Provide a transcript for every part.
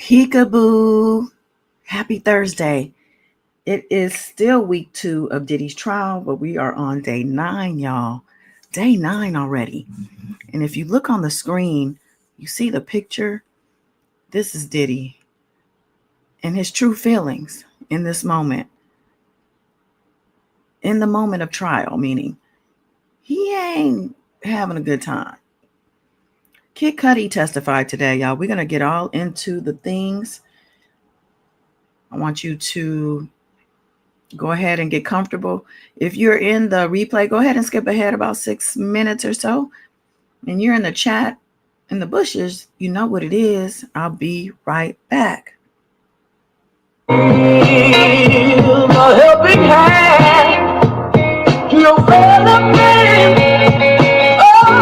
Peekaboo. Happy Thursday. It is still week 2 of Diddy's trial, but we are on day 9, y'all. Day 9 already. And if you look on the screen, you see the picture. This is Diddy and his true feelings in this moment. In the moment of trial, meaning he ain't having a good time. Kid Cudi testified today, y'all. We're going to get all into the things. I want you to go ahead and get comfortable. If you're in the replay, go ahead and skip ahead about 6 minutes or so. And you're in the chat in the bushes, you know what it is. I'll be right back. A helping hand to your fellow man. Oh,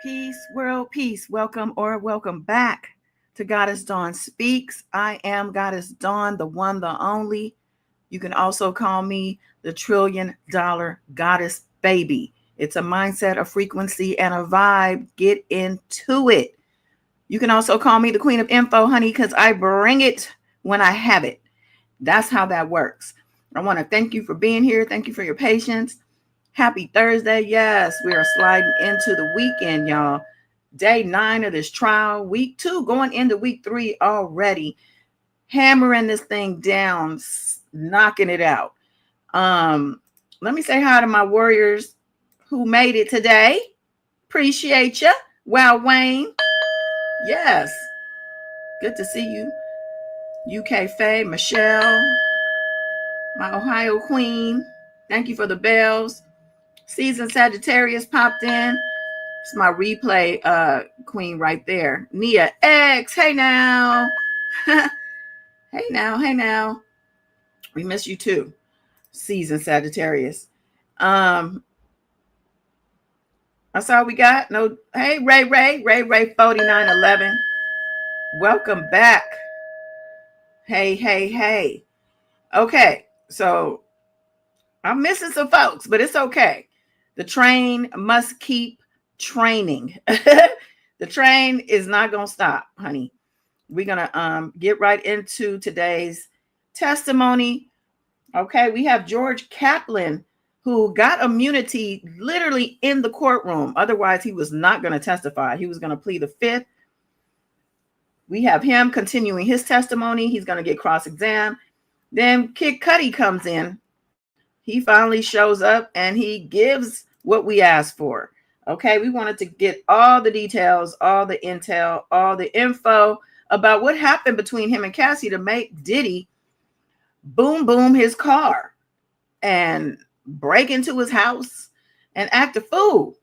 Peace, world peace. Welcome or welcome back to Goddess Dawn Speaks. I am Goddess Dawn, the one, the only. You can also call me the $1 trillion goddess baby. It's a mindset, a frequency, and a vibe. Get into it. You can also call me the queen of info, honey, because I bring it when I have it. That's how that works. I want to thank you for being here. Thank you for your patience. Happy Thursday. Yes, we are sliding into the weekend, y'all. Day 9 of this trial. Week 2, going into week 3 already. Hammering this thing down, knocking it out. Let me say hi to my warriors who made it today. Appreciate you. Wow, Wayne. Yes. Good to see you. UK Faye, Michelle, my Ohio queen. Thank you for the bells. Season Sagittarius popped in. It's my replay queen right there. Nia X. Hey now. Hey now. We miss you too. Season Sagittarius. That's all we got. No, hey, Ray 4911. Welcome back. Hey. Okay, so I'm missing some folks, but it's okay. The train must keep training. The train is not gonna stop, honey. We're gonna get right into today's testimony. Okay, we have George Kaplan, who got immunity literally in the courtroom. Otherwise, he was not going to testify. He was going to plead the fifth. We have him continuing his testimony. He's going to get cross-examined. Then Kid Cudi comes in. He finally shows up and he gives what we asked for. Okay, we wanted to get all the details, all the intel, all the info about what happened between him and Cassie to make Diddy boom his car and break into his house and act a fool.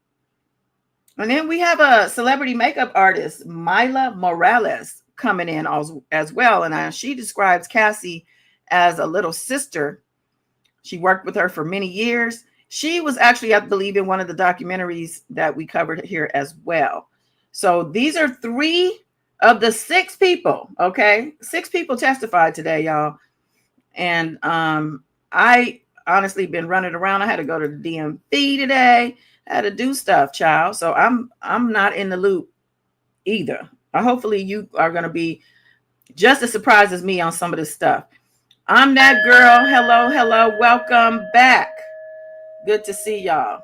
And then we have a celebrity makeup artist, Mylah Morales, coming in as well. And she describes Cassie as a little sister. She worked with her for many years. She was actually, I believe, in one of the documentaries that we covered here as well. So these are 3 of the 6 people, okay? 6 people testified today, y'all. And I honestly been running around. I had to go to the DMV today. I had to do stuff, child. So I'm not in the loop either. Hopefully you are going to be just as surprised as me on some of this stuff. I'm that girl. Hello. Welcome back. Good to see y'all.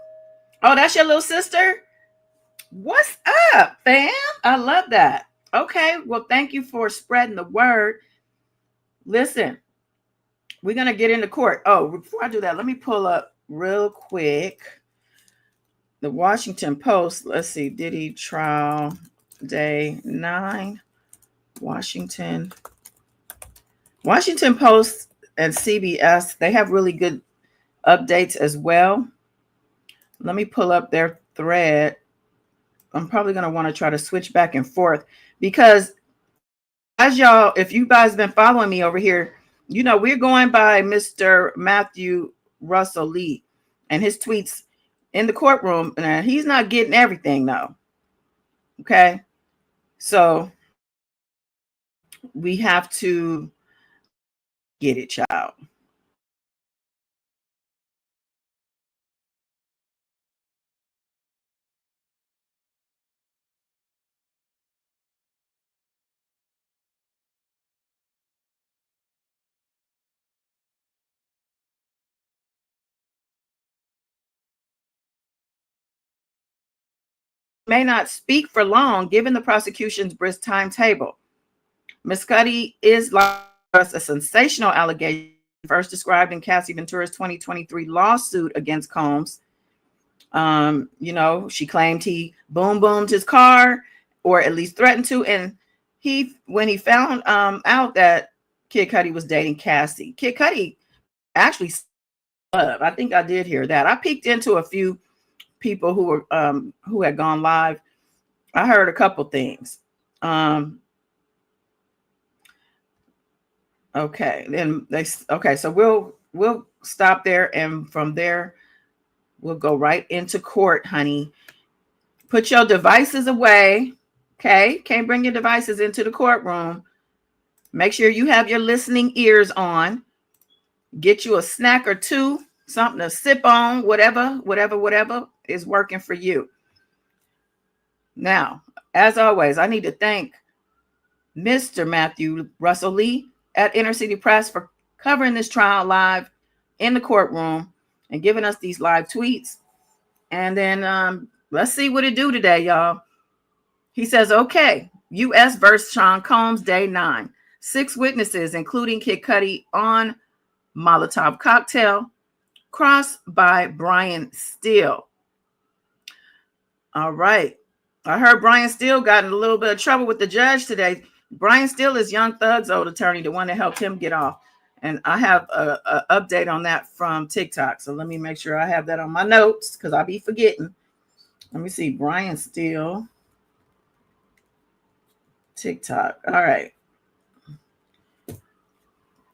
Oh, that's your little sister? What's up, fam? I love that. Okay. Well, thank you for spreading the word. Listen. We're going to get into court. Oh, before I do that, let me pull up real quick the Washington Post. Let's see. Diddy trial day 9. Washington Post and CBS, they have really good updates as well. Let me pull up their thread. I'm probably going to want to try to switch back and forth because as y'all, if you guys have been following me over here, you know, we're going by Mr. Matthew Russell Lee and his tweets in the courtroom. And he's not getting everything, though. Okay. So we have to get it, child. May not speak for long given the prosecution's brisk timetable. Ms. Cudi is like a sensational allegation first described in Cassie Ventura's 2023 lawsuit against Combs. You know, she claimed he boomed his car, or at least threatened to. And when he found out that Kid Cudi was dating Cassie, Kid Cudi actually, I think I did hear that. I peeked into a few people who had gone live. I heard a couple things. Okay, so we'll stop there, and from there we'll go right into court, honey. Put your devices away. Okay? Can't bring your devices into the courtroom. Make sure you have your listening ears on. Get you a snack or two, something to sip on, whatever is working for you. Now, as always, I need to thank Mr. Matthew Russell Lee at Inner City Press for covering this trial live in the courtroom and giving us these live tweets. And then let's see what it do today, y'all. He says, okay, U.S. versus Sean Combs, day 9. 6 witnesses, including Kid Cudi on Molotov cocktail, crossed by Brian Steele. All right. I heard Brian Steele got in a little bit of trouble with the judge today. Brian Steele is Young Thug's old attorney, the one that helped him get off. And I have an update on that from TikTok. So let me make sure I have that on my notes because I'll be forgetting. Let me see. Brian Steele. TikTok. All right.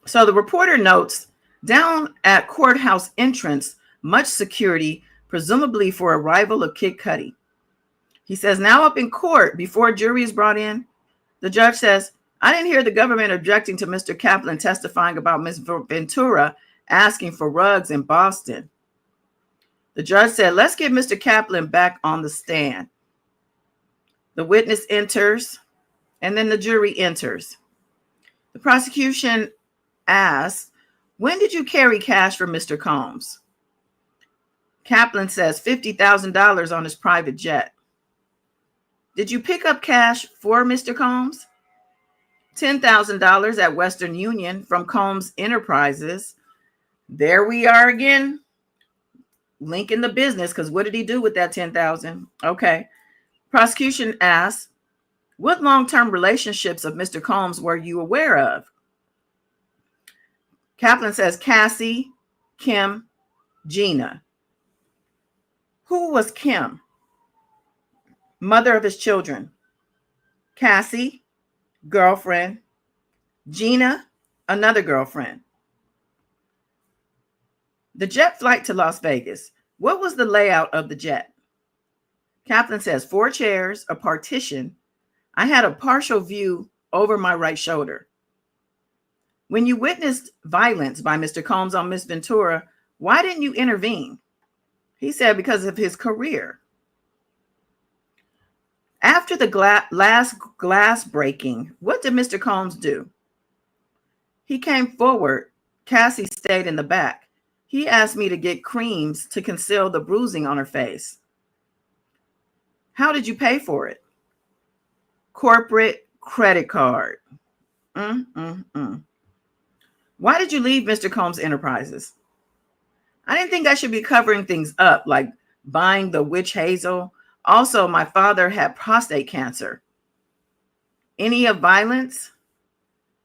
So the reporter notes, down at courthouse entrance, much security, presumably for arrival of Kid Cudi. He says, now up in court, before jury is brought in, the judge says, I didn't hear the government objecting to Mr. Kaplan testifying about Ms. Ventura asking for rugs in Boston. The judge said, let's get Mr. Kaplan back on the stand. The witness enters, and then the jury enters. The prosecution asks, when did you carry cash for Mr. Combs? Kaplan says $50,000 on his private jet. Did you pick up cash for Mr. Combs? $10,000 at Western Union from Combs Enterprises. There we are again, linking the business, because what did he do with that $10,000? Okay. Prosecution asks, what long-term relationships of Mr. Combs were you aware of? Kaplan says Cassie, Kim, Gina. Who was Kim? Mother of his children. Cassie, girlfriend. Gina, another girlfriend. The jet flight to Las Vegas. What was the layout of the jet? Kaplan says 4 chairs, a partition. I had a partial view over my right shoulder. When you witnessed violence by Mr. Combs on Miss Ventura, why didn't you intervene? He said because of his career. After the last glass breaking, what did Mr. Combs do? He came forward. Cassie stayed in the back. He asked me to get creams to conceal the bruising on her face. How did you pay for it? Corporate credit card. Why did you leave Mr. Combs Enterprises? I didn't think I should be covering things up, like buying the witch hazel. Also, my father had prostate cancer. Any of violence?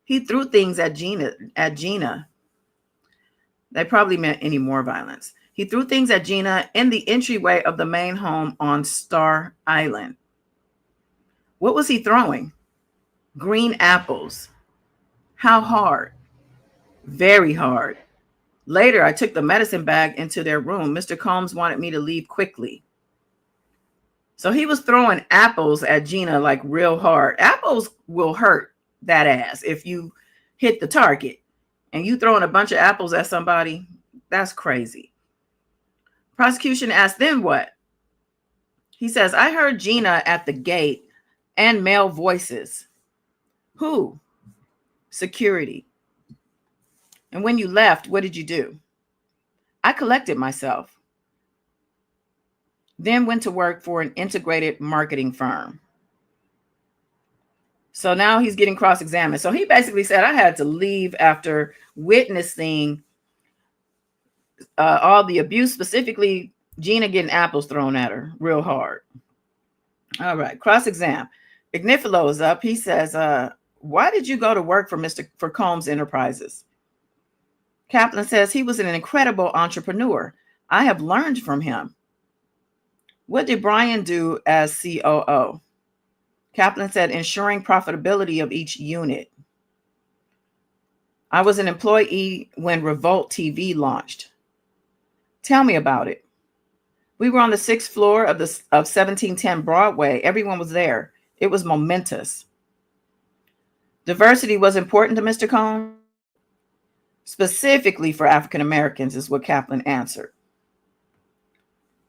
He threw things at Gina. They probably meant any more violence. He threw things at Gina in the entryway of the main home on Star Island. What was he throwing? Green apples. How hard? Very hard. Later, I took the medicine bag into their room. Mr. Combs wanted me to leave quickly. So he was throwing apples at Gina like real hard. Apples will hurt that ass if you hit the target. And you throwing a bunch of apples at somebody, that's crazy. Prosecution asked, then what? He says, I heard Gina at the gate and male voices. Who? Security. And when you left, what did you do? I collected myself. Then went to work for an integrated marketing firm. So now he's getting cross-examined. So he basically said, I had to leave after witnessing all the abuse, specifically Gina getting apples thrown at her real hard. All right, cross-exam. Ignifilo is up. He says, why did you go to work for Combs Enterprises? Kaplan says he was an incredible entrepreneur. I have learned from him. What did Brian do as COO? Kaplan said ensuring profitability of each unit. I was an employee when Revolt TV launched. Tell me about it. We were on the 6th floor of 1710 Broadway. Everyone was there. It was momentous. Diversity was important to Mr. Combs, specifically for African Americans, is what Kaplan answered.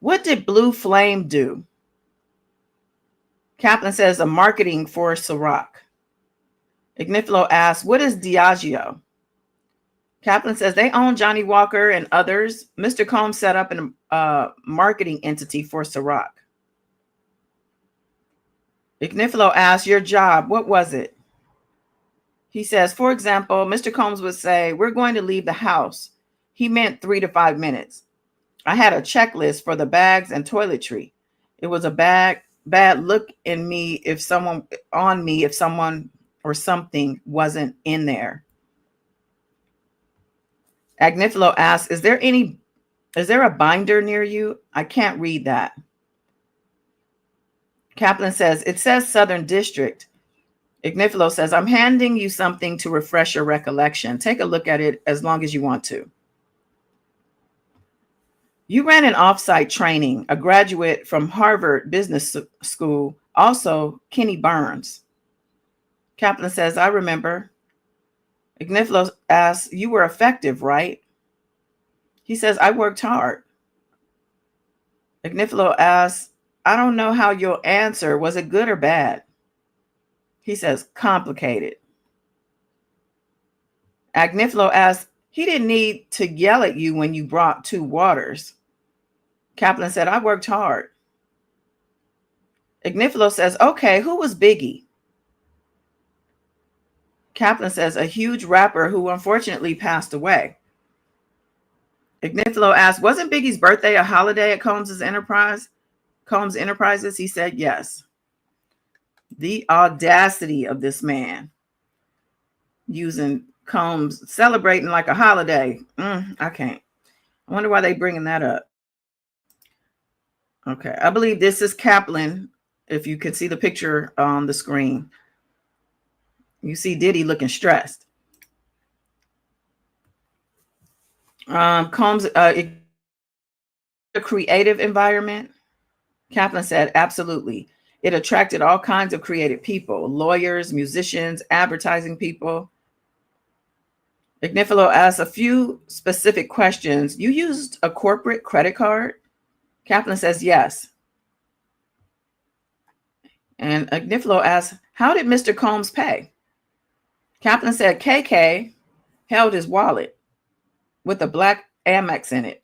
What did Blue Flame do? Kaplan says a marketing for Ciroc. Ignifilo asks, what is Diageo? Kaplan says they own Johnny Walker and others. Mr. Combs set up a marketing entity for Ciroc. Ignifilo asks, your job, what was it? He says, for example, Mr. Combs would say, we're going to leave the house. He meant 3 to 5 minutes. I had a checklist for the bags and toiletry. It was a bad look in me if someone or something wasn't in there. Agnifilo asks, is there a binder near you? I can't read that. Kaplan says, it says Southern District. Ignifilo says, I'm handing you something to refresh your recollection. Take a look at it as long as you want to. You ran an offsite training, a graduate from Harvard Business School, also Kenny Burns. Kaplan says, I remember. Ignifilo asks, you were effective, right? He says, I worked hard. Ignifilo asks, I don't know how you'll answer. Was it good or bad? He says, complicated. Agnifilo asks, he didn't need to yell at you when you brought 2 waters. Kaplan said, I worked hard. Ignifilo says, okay, who was Biggie? Kaplan says, a huge rapper who unfortunately passed away. Ignifilo asks, wasn't Biggie's birthday a holiday at Combs Enterprises? He said, yes. The audacity of this man using Combs, celebrating like a holiday. I can't. I wonder why they bringing that up. Okay, I believe this is Kaplan. If you can see the picture on the screen, you see Diddy looking stressed. Combs, a creative environment. Kaplan said, absolutely. It attracted all kinds of creative people, lawyers, musicians, advertising people. Ignifilo asked a few specific questions. You used a corporate credit card? Kaplan says, yes. And Ignifilo asked, how did Mr. Combs pay? Kaplan said, KK held his wallet with a black Amex in it.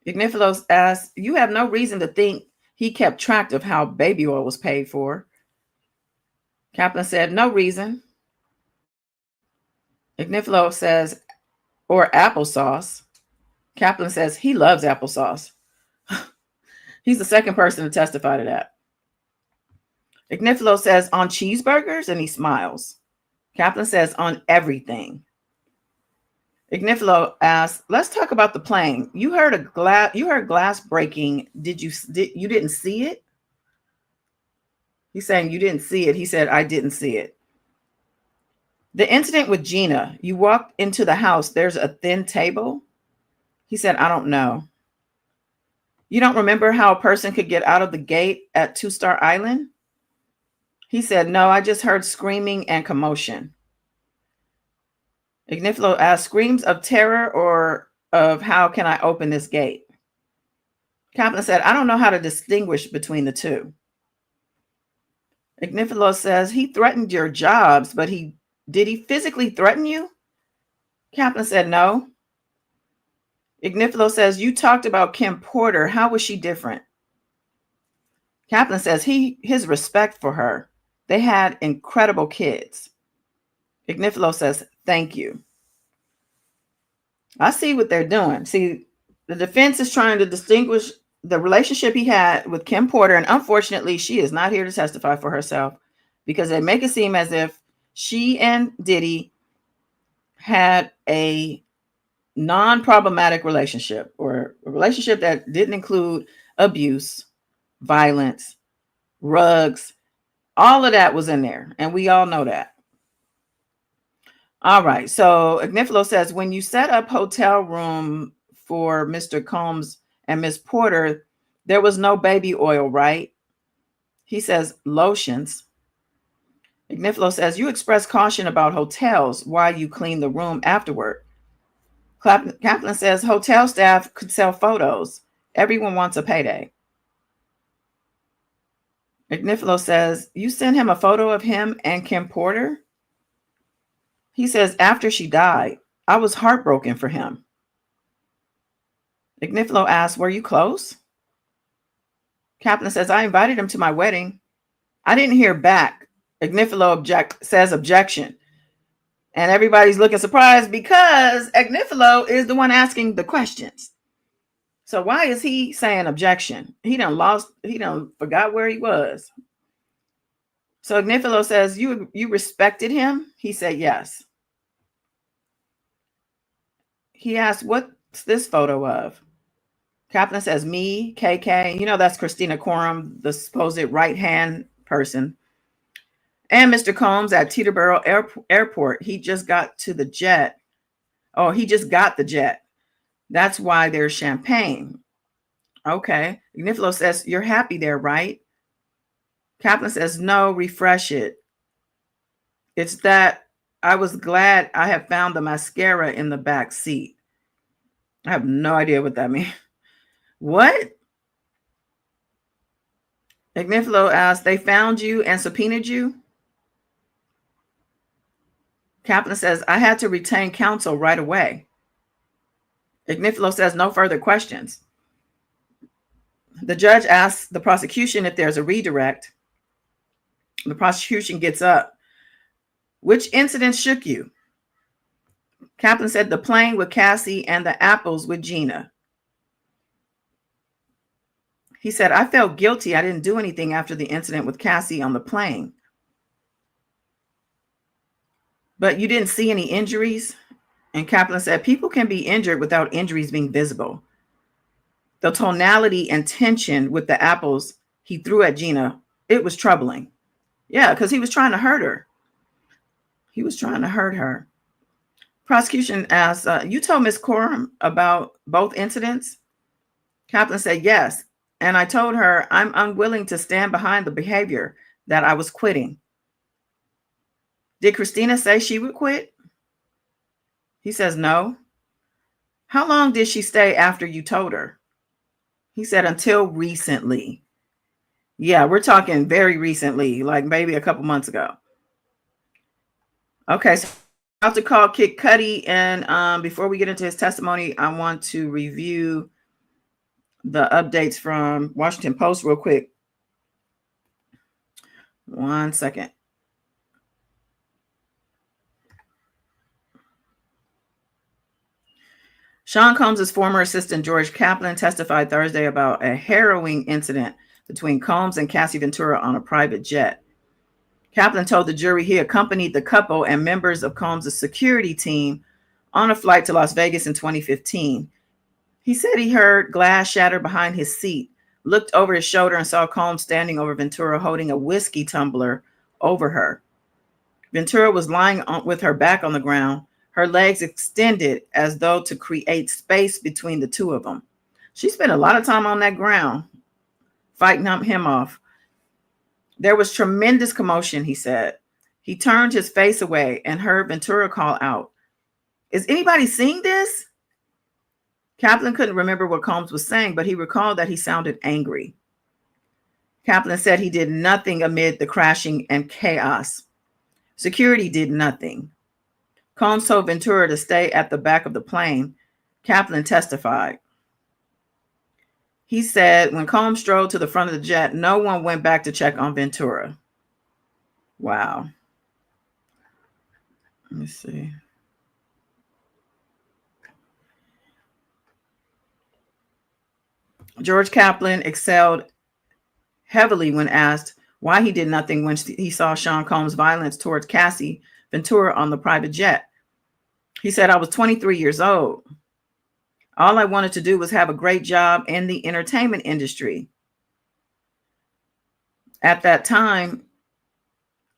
Ignifilo asked, you have no reason to think he kept track of how baby oil was paid for. Kaplan said, no reason. Ignifilo says, or applesauce. Kaplan says, he loves applesauce. He's the second person to testify to that. Ignifilo says, on cheeseburgers? And he smiles. Kaplan says, on everything. Ignifilo asks, let's talk about the plane. You heard glass breaking. You didn't see it? He's saying you didn't see it. He said, I didn't see it. The incident with Gina, you walked into the house. There's a thin table. He said, I don't know. You don't remember how a person could get out of the gate at 2-Star Island? He said, no, I just heard screaming and commotion. Ignifilo asked, screams of terror or of how can I open this gate? Kaplan said, I don't know how to distinguish between the two. Ignifilo says, he threatened your jobs, but did he physically threaten you? Kaplan said, no. Ignifilo says, you talked about Kim Porter. How was she different? Kaplan says, his respect for her. They had incredible kids. Ignifilo says, thank you. I see what they're doing. See, the defense is trying to distinguish the relationship he had with Kim Porter. And unfortunately, she is not here to testify for herself because they make it seem as if she and Diddy had a non-problematic relationship or a relationship that didn't include abuse, violence, rugs. All of that was in there. And we all know that. All right. So Ignifilo says, when you set up hotel room for Mr. Combs And Miss Porter, there was no baby oil, right? He says, lotions. Ignifilo says, you expressed caution about hotels while you clean the room afterward. Kaplan says, hotel staff could sell photos. Everyone wants a payday. Ignifilo says, you sent him a photo of him and Kim Porter? He says, after she died, I was heartbroken for him. Ignifilo asks, were you close? Kaplan says, I invited him to my wedding. I didn't hear back. Ignifilo says objection. And everybody's looking surprised because Ignifilo is the one asking the questions. So why is he saying objection? He done forgot where he was. So Ignifilo says, you respected him? He said, yes. He asked, what's this photo of? Kaplan says, me, KK. You know, that's Christina Quorum, the supposed right-hand person. And Mr. Combs at Teterboro Airport. He just got to the jet. Oh, he just got the jet. That's why there's champagne. Okay. Ignifilo says, you're happy there, right? Kaplan says, no, refresh it. It's that I was glad I have found the mascara in the back seat. I have no idea what that means. What? Ignifilo asks, they found you and subpoenaed you? Kaplan says, I had to retain counsel right away. Ignifilo says, no further questions. The judge asks the prosecution if there's a redirect. The prosecution gets up. Which incident shook you? Kaplan said, the plane with Cassie and the apples with Gina. He said, I felt guilty. I didn't do anything after the incident with Cassie on the plane. But you didn't see any injuries? And Kaplan said, people can be injured without injuries being visible. The tonality and tension with the apples he threw at Gina, it was troubling. Yeah, because he was trying to hurt her. He was trying to hurt her. Prosecution asked, you told Ms. Quorum about both incidents? Kaplan said, yes. And I told her I'm unwilling to stand behind the behavior, that I was quitting. Did Christina say she would quit? He says, no. How long did she stay after you told her? He said, until recently. Yeah, we're talking very recently, like maybe a couple months ago. Okay, so I'm about to call Kid Cudi. And before we get into his testimony, I want to review the updates from Washington Post real quick. 1 second. Sean Combs' former assistant George Kaplan testified Thursday about a harrowing incident between Combs and Cassie Ventura on a private jet. Kaplan told the jury he accompanied the couple and members of Combs' security team on a flight to Las Vegas in 2015. He said he heard glass shatter behind his seat, looked over his shoulder and saw Combs standing over Ventura holding a whiskey tumbler over her. Ventura was lying with her back on the ground, her legs extended as though to create space between the two of them. She spent a lot of time on that ground, fighting him off. There was tremendous commotion, he said. He turned his face away and heard Ventura call out, "Is anybody seeing this?" Kaplan couldn't remember what Combs was saying, but he recalled that he sounded angry. Kaplan said he did nothing amid the crashing and chaos. Security did nothing. Combs told Ventura to stay at the back of the plane. Kaplan testified. He said when Combs strolled to the front of the jet, no one went back to check on Ventura. Wow. Let me see. George Kaplan excelled heavily when asked why he did nothing when he saw Sean Combs' violence towards Cassie Ventura on the private jet. He said, "I was 23 years old. All I wanted to do was have a great job in the entertainment industry. At that time,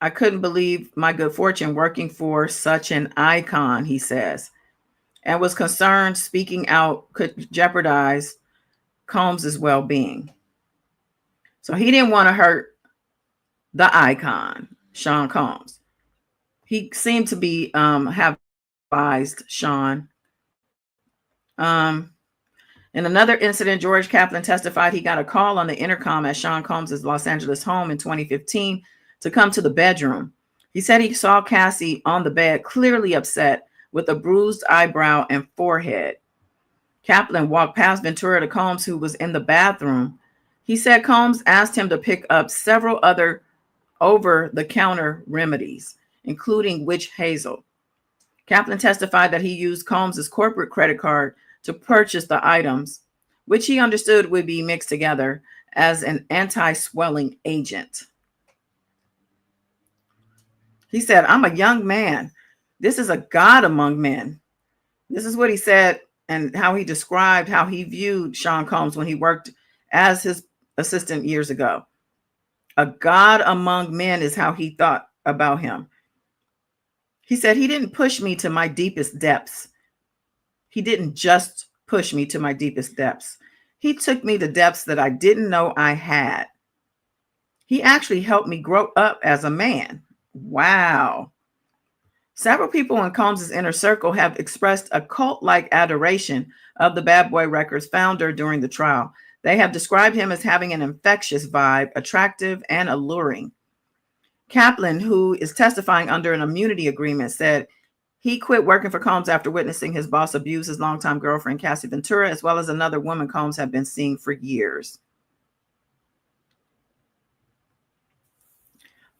I couldn't believe my good fortune working for such an icon," he says, and was concerned speaking out could jeopardize Combs' well-being. So he didn't want to hurt the icon, Sean Combs. He seemed to be have advised Sean. In another incident, George Kaplan testified he got a call on the intercom at Sean Combs' Los Angeles home in 2015 to come to the bedroom. He said he saw Cassie on the bed, clearly upset, with a bruised eyebrow and forehead. Kaplan walked past Ventura to Combs, who was in the bathroom. He said Combs asked him to pick up several other over-the-counter remedies, including witch hazel. Kaplan testified that he used Combs' corporate credit card to purchase the items, which he understood would be mixed together as an anti-swelling agent. He said, "I'm a young man. This is a god among men." This is what he said and how he described how he viewed Sean Combs when he worked as his assistant years ago. A god among men is how he thought about him. He said, "He didn't push me to my deepest depths. He didn't just push me to my deepest depths. He took me to depths that I didn't know I had. He actually helped me grow up as a man." Wow. Several people in Combs' inner circle have expressed a cult-like adoration of the Bad Boy Records founder during the trial. They have described him as having an infectious vibe, attractive and alluring. Kaplan, who is testifying under an immunity agreement, said he quit working for Combs after witnessing his boss abuse his longtime girlfriend, Cassie Ventura, as well as another woman Combs had been seeing for years.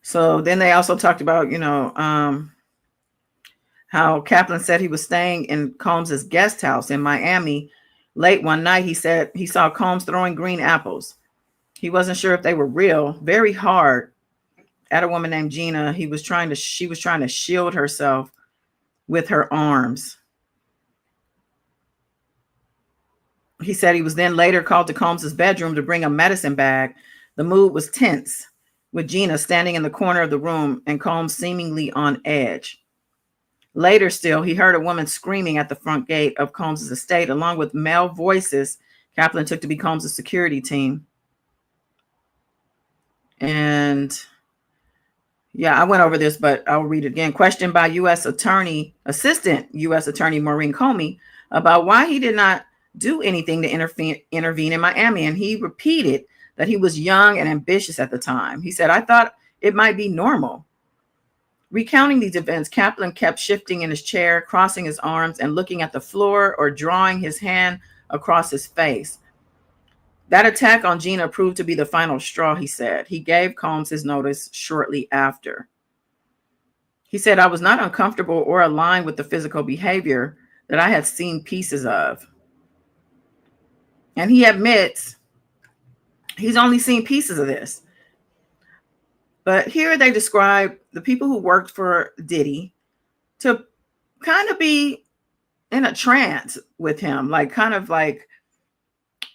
So then they also talked about, how Kaplan said he was staying in Combs' guest house in Miami. Late one night, he said he saw Combs throwing green apples. He wasn't sure if they were real, very hard, at a woman named Gina. She was trying to shield herself with her arms. He said he was then later called to Combs' bedroom to bring a medicine bag. The mood was tense, with Gina standing in the corner of the room and Combs seemingly on edge. Later still, he heard a woman screaming at the front gate of Combs' estate, along with male voices Kaplan took to be Combs' security team. And yeah, I went over this, but I'll read it again. Questioned by Assistant U.S. Attorney Maureen Comey about why he did not do anything to intervene in Miami. And he repeated that he was young and ambitious at the time. He said, "I thought it might be normal." Recounting these events, Kaplan kept shifting in his chair, crossing his arms and looking at the floor or drawing his hand across his face. That attack on Gina proved to be the final straw, he said. He gave Combs his notice shortly after. He said, "I was not uncomfortable or aligned with the physical behavior that I had seen pieces of." And he admits he's only seen pieces of this. But here they describe the people who worked for Diddy to kind of be in a trance with him, like kind of like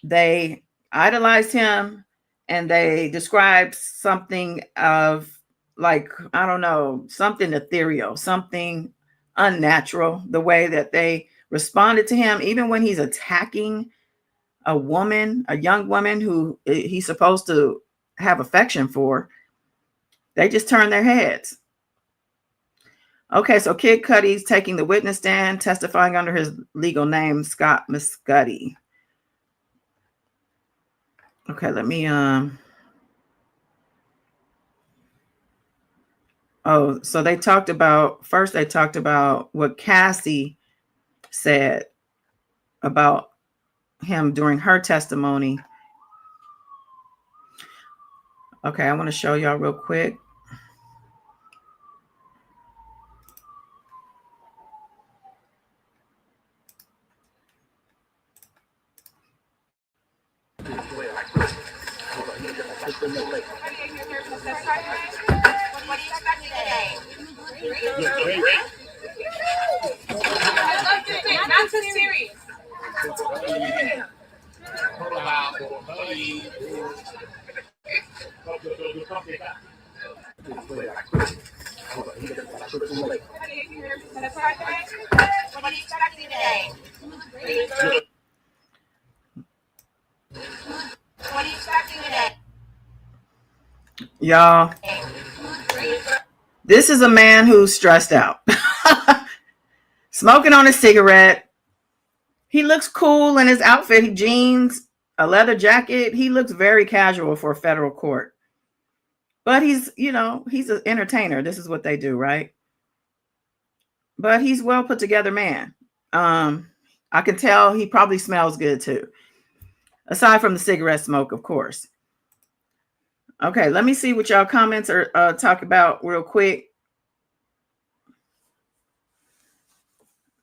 they idolized him and they described something of like, I don't know, something ethereal, something unnatural, the way that they responded to him, even when he's attacking a woman, a young woman who he's supposed to have affection for. They just turn their heads. Okay, so Kid Cudi's taking the witness stand, testifying under his legal name, Scott Muscudi. Okay, let me so they talked about what Cassie said about him during her testimony. Okay, I want to show y'all real quick. What do you expect today? Not too serious. What do you expect today? Y'all, this is a man who's stressed out. Smoking on a cigarette. He looks cool in his outfit. Jeans, a leather jacket. He looks very casual for a federal court. But he's an entertainer. This is what they do, right? But he's well put together man. I can tell he probably smells good too. Aside from the cigarette smoke, of course. Okay, let me see what y'all comments are talk about real quick.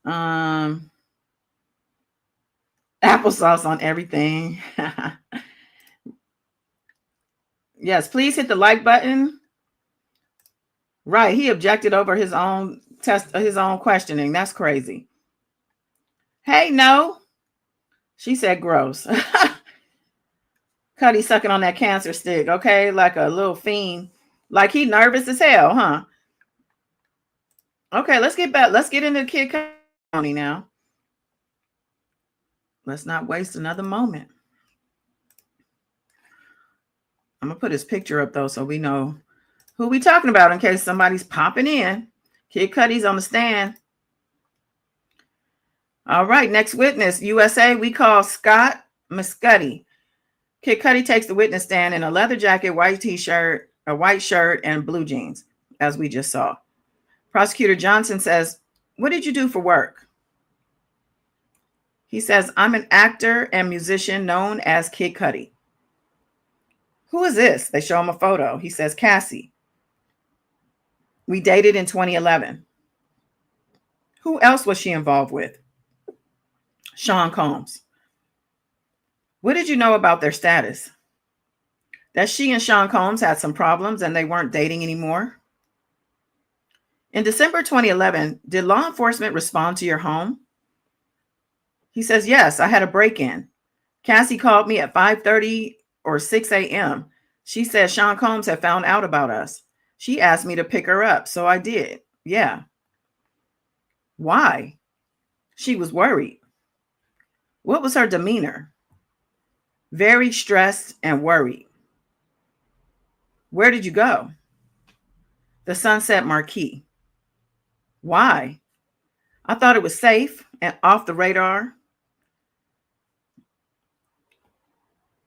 Applesauce on everything. Yes, please hit the like button. Right, he objected over his own questioning. That's crazy. Hey, no. She said gross. Cudi sucking on that cancer stick, okay? Like a little fiend. Like he nervous as hell, huh? Okay, let's get back. Let's get into Kid Cudi now. Let's not waste another moment. I'm going to put his picture up, though, so we know who we talking about in case somebody's popping in. Kid Cudi's on the stand. All right, next witness, USA, we call Scott Muscudi. Kid Cudi takes the witness stand in a leather jacket, white t-shirt, a white shirt, and blue jeans, as we just saw. Prosecutor Johnson says, "What did you do for work?" He says, "I'm an actor and musician known as Kid Cudi." "Who is this?" They show him a photo. He says, "Cassie. We dated in 2011. "Who else was she involved with?" "Sean Combs." "What did you know about their status?" "That she and Sean Combs had some problems and they weren't dating anymore." "In December 2011, did law enforcement respond to your home?" He says, "Yes, I had a break-in. Cassie called me at 5:30 or 6 a.m. She said Sean Combs had found out about us. She asked me to pick her up, so I did. Yeah." "Why?" "She was worried." "What was her demeanor?" "Very stressed and worried." "Where did you go?" "The Sunset Marquee." "Why?" "I thought it was safe and off the radar."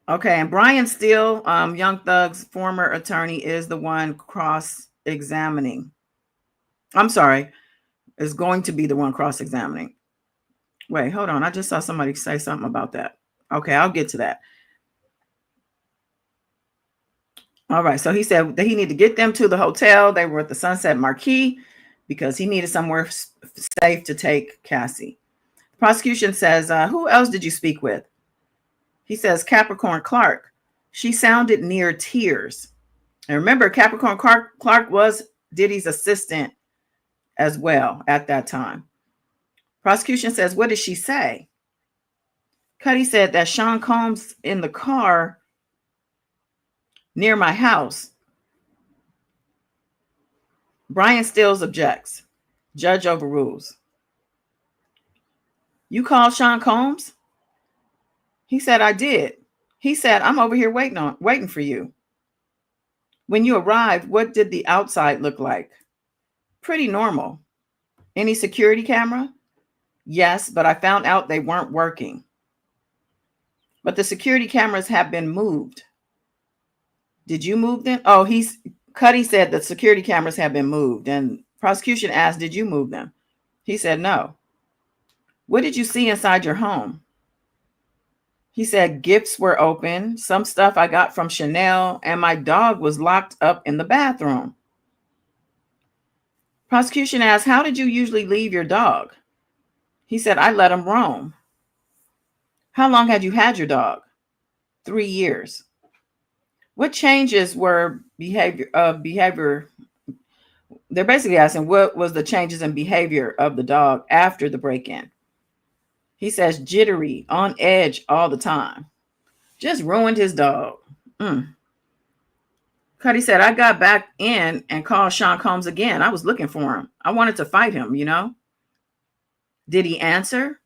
Okay, and Brian Steele, Young Thug's former attorney, is the one cross-examining. I'm sorry, is going to be the one cross-examining. Wait, hold on. I just saw somebody say something about that. Okay, I'll get to that. All right, so he said that he needed to get them to the hotel. They were at the Sunset Marquee because he needed somewhere safe to take Cassie. The prosecution says, "Who else did you speak with?" He says, "Capricorn Clark. She sounded near tears." And remember, Capricorn Clark was Diddy's assistant as well at that time. Prosecution says, "What did she say?" Cudi said that Sean Combs in the car near my house. Brian Stills objects. Judge overrules. "You called Sean Combs?" He said, "I did. He said, I'm over here waiting for you." "When you arrived, what did the outside look like?" "Pretty normal." "Any security camera?" "Yes, but I found out they weren't working." "But the security cameras have been moved." "Did you move them?" Oh, Cudi said the security cameras have been moved, and prosecution asked, "Did you move them?" He said, "No." "What did you see inside your home?" He said, "Gifts were open, some stuff I got from Chanel, and my dog was locked up in the bathroom." Prosecution asked, "How did you usually leave your dog?" He said, "I let him roam." "How long had you had your dog?" 3 years. "What changes were behavior?" They're basically asking what was the changes in behavior of the dog after the break-in. He says, "Jittery, on edge all the time. Just ruined his dog." Cudi said, "I got back in and called Sean Combs again. I was looking for him. I wanted to fight him, you know." "Did he answer?"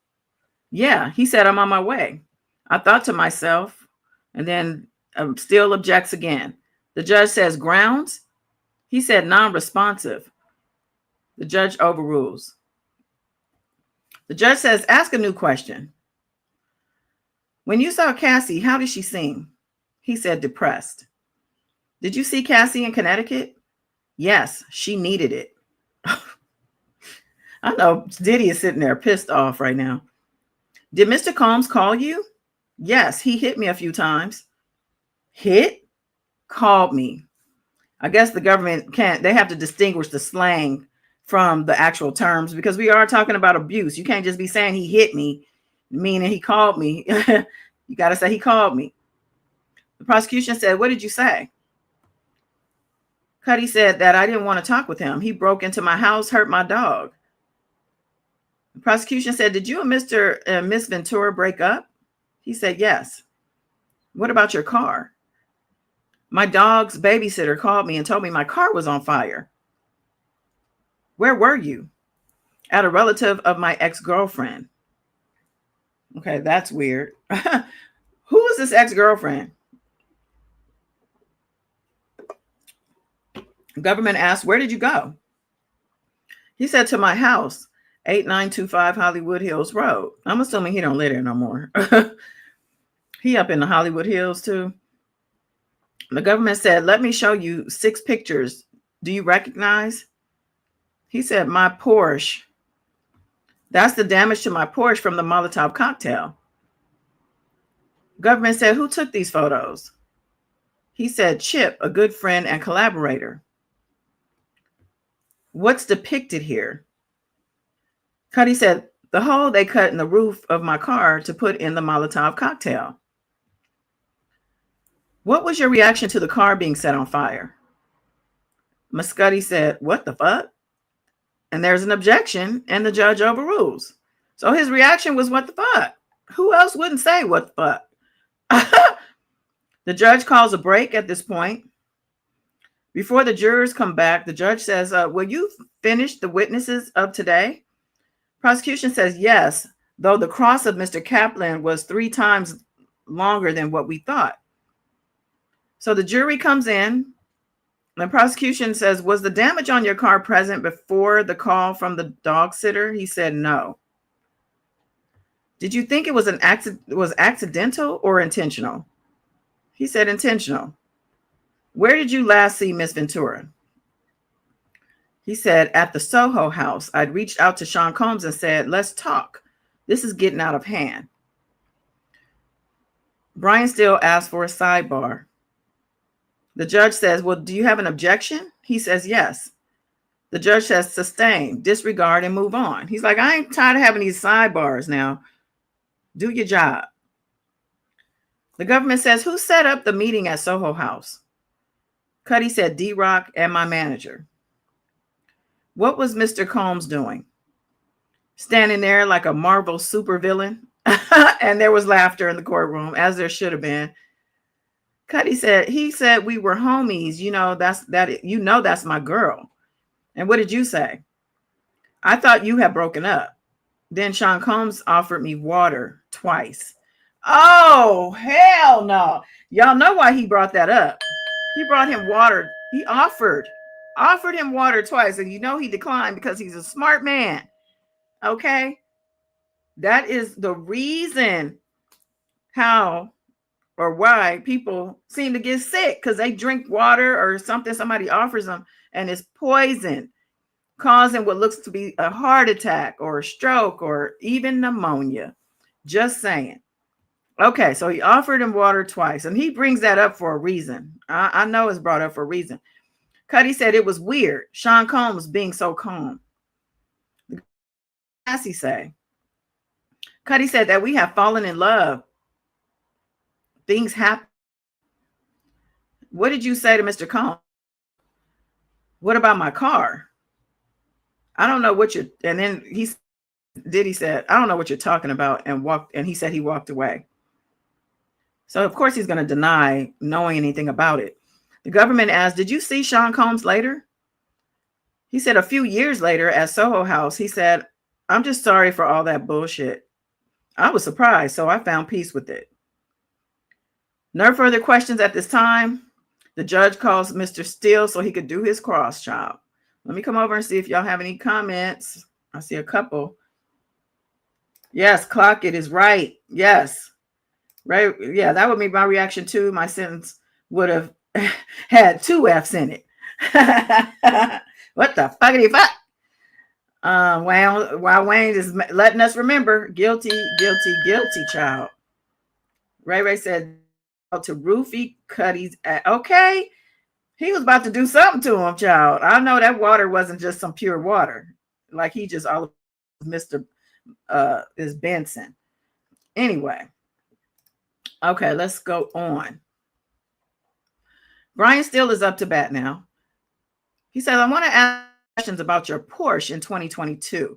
"Yeah, he said, I'm on my way." I thought to myself, and then Steele objects again. The judge says grounds. He said non-responsive. The judge overrules. The judge says, ask a new question. When you saw Cassie, how did she seem? He said, depressed. Did you see Cassie in Connecticut? Yes, she needed it. I know Diddy is sitting there pissed off right now. Did Mr. Combs call you? Yes, he hit me a few times. Hit? Called me. I guess the government can't, they have to distinguish the slang from the actual terms because we are talking about abuse. You can't just be saying he hit me, meaning he called me. You got to say he called me. The prosecution said, what did you say? Cudi said that I didn't want to talk with him. He broke into my house, hurt my dog. The prosecution said, did you and Mr. and Miss Ventura break up? He said, yes. What about your car? My dog's babysitter called me and told me my car was on fire. Where were you? At a relative of my ex-girlfriend. Okay, that's weird. Who is this ex-girlfriend? Government asked, where did you go? He said, to my house, 8925 Hollywood Hills Road. I'm assuming he don't live there no more. He up in the Hollywood Hills too. The government said, let me show you 6 pictures. Do you recognize? He said, my Porsche. That's the damage to my Porsche from the Molotov cocktail. Government said, who took these photos? He said, Chip, a good friend and collaborator. What's depicted here? Cudi said, the hole they cut in the roof of my car to put in the Molotov cocktail. What was your reaction to the car being set on fire? Cudi said, what the fuck? And there's an objection and the judge overrules. So his reaction was, what the fuck? Who else wouldn't say what the fuck? The judge calls a break at this point. Before the jurors come back, the judge says, will you finish the witnesses of today? Prosecution says yes, though the cross of Mr. Kaplan was 3 times longer than what we thought. So the jury comes in. The prosecution says, was the damage on your car present before the call from the dog sitter? He said no. Did you think it was accidental or intentional? He said intentional. Where did you last see Miss Ventura? He said, at the Soho house. I'd reached out to Sean Combs and said, let's talk. This is getting out of hand. Brian Steele asked for a sidebar. The judge says, well, do you have an objection? He says, yes. The judge says, sustain, disregard, and move on. He's like, I ain't tired of having these sidebars now. Do your job. The government says, who set up the meeting at Soho House? Cudi said, D-Rock and my manager. What was Mr. Combs doing? Standing there like a Marvel supervillain. And there was laughter in the courtroom, as there should have been. Cudi said, he said we were homies. That's my girl. And what did you say? I thought you had broken up. Then Sean Combs offered me water twice. Oh, hell no. Y'all know why he brought that up. He brought him water. He offered him water twice. And he declined because he's a smart man. Okay. That is the reason how or why people seem to get sick, because they drink water or something somebody offers them and it's poison, causing what looks to be a heart attack or a stroke or even pneumonia. Just saying. Okay, so he offered him water twice, and he brings that up for a reason. I know it's brought up for a reason. Cudi said it was weird, Sean Combs being so calm. Cassie say? Cudi said that we have fallen in love. Things happen. What did you say to Mr. Combs? What about my car? I don't know what you're, and then Diddy said, I don't know what you're talking about, and he said he walked away. So of course he's going to deny knowing anything about it. The government asked, did you see Sean Combs later? He said a few years later at Soho House, he said, I'm just sorry for all that bullshit. I was surprised, so I found peace with it. No further questions at this time. The judge calls Mr. Steele so he could do his cross, child. Let me come over and see if y'all have any comments. I see a couple. Yes, clock it is right. Yes. Right. Yeah, that would be my reaction too. My sentence would have had 2 F's in it. What the fuckity fuck? While Wayne is letting us remember, guilty, guilty, guilty, child. Ray said to roofie Cudi's. Okay, he was about to do something to him, child. I know that water wasn't just some pure water. Like he just all Mr. Is Benson. Anyway. Okay, let's go on. Brian Steele is up to bat now. He said, I want to ask questions about your Porsche in 2022.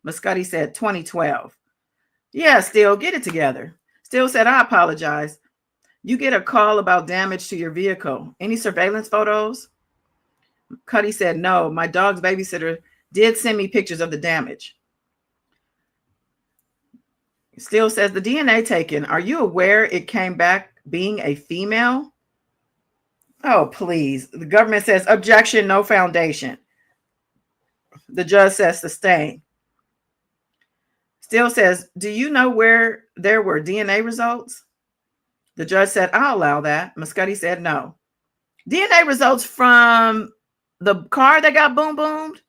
Muscati said 2012. Yeah, Steele, get it together. Steele said, I apologize. You get a call about damage to your vehicle. Any surveillance photos? Cudi said, no, my dog's babysitter did send me pictures of the damage. Steele says, the DNA taken, are you aware it came back being a female? Oh, please. The government says, objection, no foundation. The judge says, sustain. Steele says, do you know where there were DNA results? The judge said, I'll allow that. Muscati said, no. DNA results from the car that got boomed?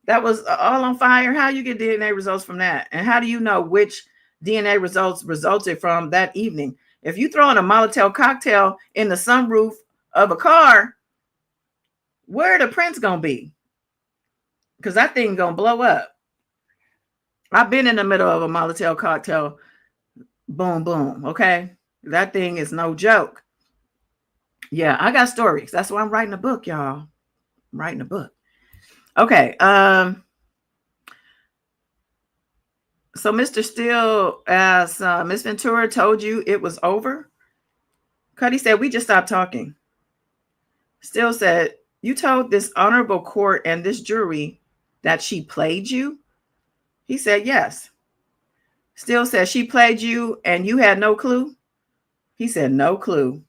That was all on fire. How you get DNA results from that? And how do you know which DNA results resulted from that evening? If you throw in a Molotov cocktail in the sunroof of a car, where are the prints going to be? Because that thing going to blow up. I've been in the middle of a Molotov cocktail. Boom, boom. Okay. That thing is no joke. Yeah, I got stories. That's why I'm writing a book, y'all. I'm writing a book. Okay. So Mr. Steele, as Miss Ventura told you it was over, Cudi said, we just stopped talking. Steele said, you told this honorable court and this jury that she played you? He said, yes. Steele said, she played you and you had no clue? He said, no clue.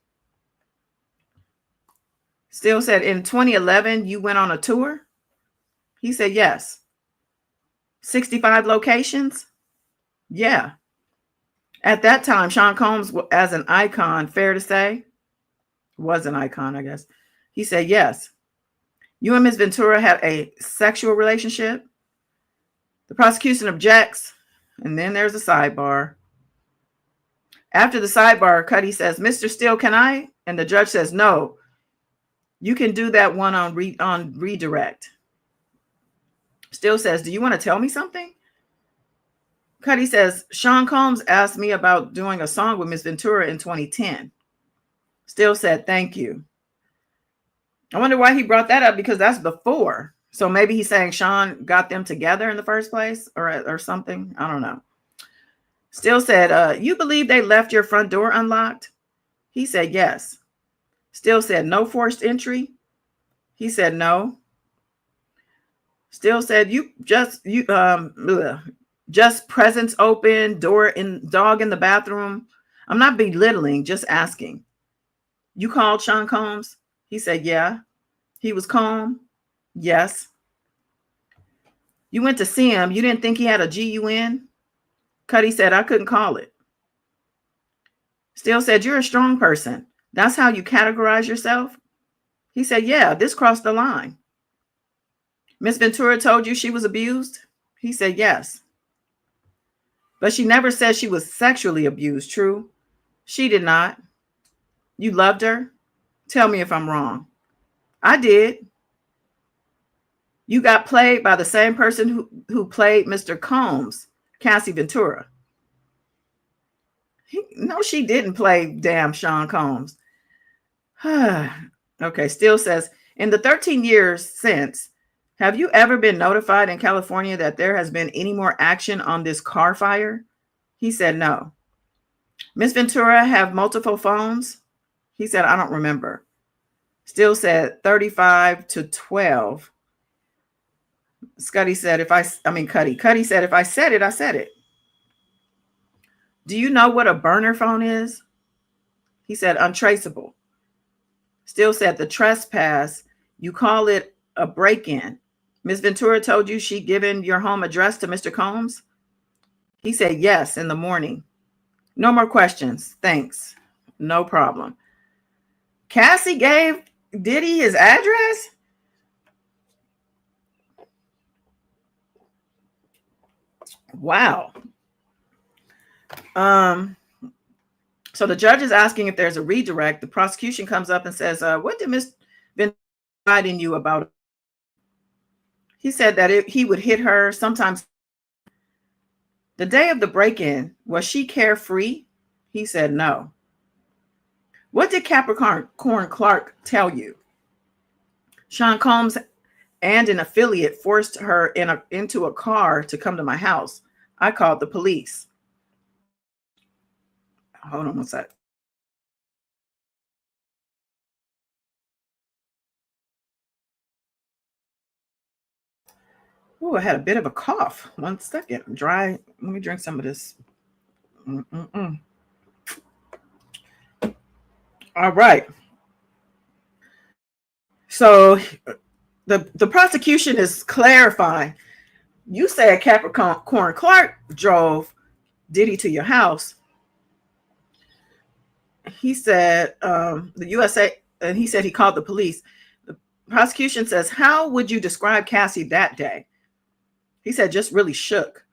Steele said, in 2011, you went on a tour? He said, yes. 65 locations? Yeah. At that time, Sean Combs, as an icon, fair to say, was an icon, I guess. He said, yes. You and Ms. Ventura had a sexual relationship? The prosecution objects, and then there's a sidebar. After the sidebar, Cudi says, Mr. Steele, can I? And the judge says, no. You can do that one on redirect. Steele says, do you want to tell me something? Cudi says, Sean Combs asked me about doing a song with Ms. Ventura in 2010. Steele said, thank you. I wonder why he brought that up, because that's before. So maybe he's saying Sean got them together in the first place or something. I don't know. Steele said, you believe they left your front door unlocked? He said, yes. Steele said, no forced entry? He said, no. Steele said, just presence open, dog in the bathroom. I'm not belittling, just asking. You called Sean Combs? He said, yeah. He was calm? Yes. You went to see him. You didn't think he had a GUN? Cudi said, I couldn't call it. Steele said, you're a strong person. That's how you categorize yourself? He said, yeah, this crossed the line. Miss Ventura told you she was abused? He said, yes. But she never said she was sexually abused, true? She did not. You loved her? Tell me if I'm wrong. I did. You got played by the same person who played Mr. Combs, Cassie Ventura. No, she didn't play damn Sean Combs. Okay, Steele says, in the 13 years since, have you ever been notified in California that there has been any more action on this car fire? He said, no. Miss Ventura have multiple phones? He said, I don't remember. Steele said 35 to 12. Cudi said, Cudi said, if I said it, I said it. Do you know what a burner phone is? He said, untraceable. Still said the trespass, you call it a break-in. Ms. Ventura told you she'd given your home address to Mr. Combs? He said yes in the morning. No more questions. Thanks. No problem. Cassie gave Diddy his address? Wow. So the judge is asking if there's a redirect. The prosecution comes up and says, what did Ms. Ventura writing you about? He said that he would hit her sometimes. The day of the break-in, was she carefree? He said no. What did Capricorn Clark tell you? Sean Combs and an affiliate forced her into a car to come to my house. I called the police. Hold on one sec. Oh, I had a bit of a cough. 1 second. Dry. Let me drink some of this. All right. So the prosecution is clarifying. You said Capricorn Clark drove Diddy to your house. He said the USA, and he said he called the police. The prosecution says, how would you describe Cassie that day? He said, just really shook.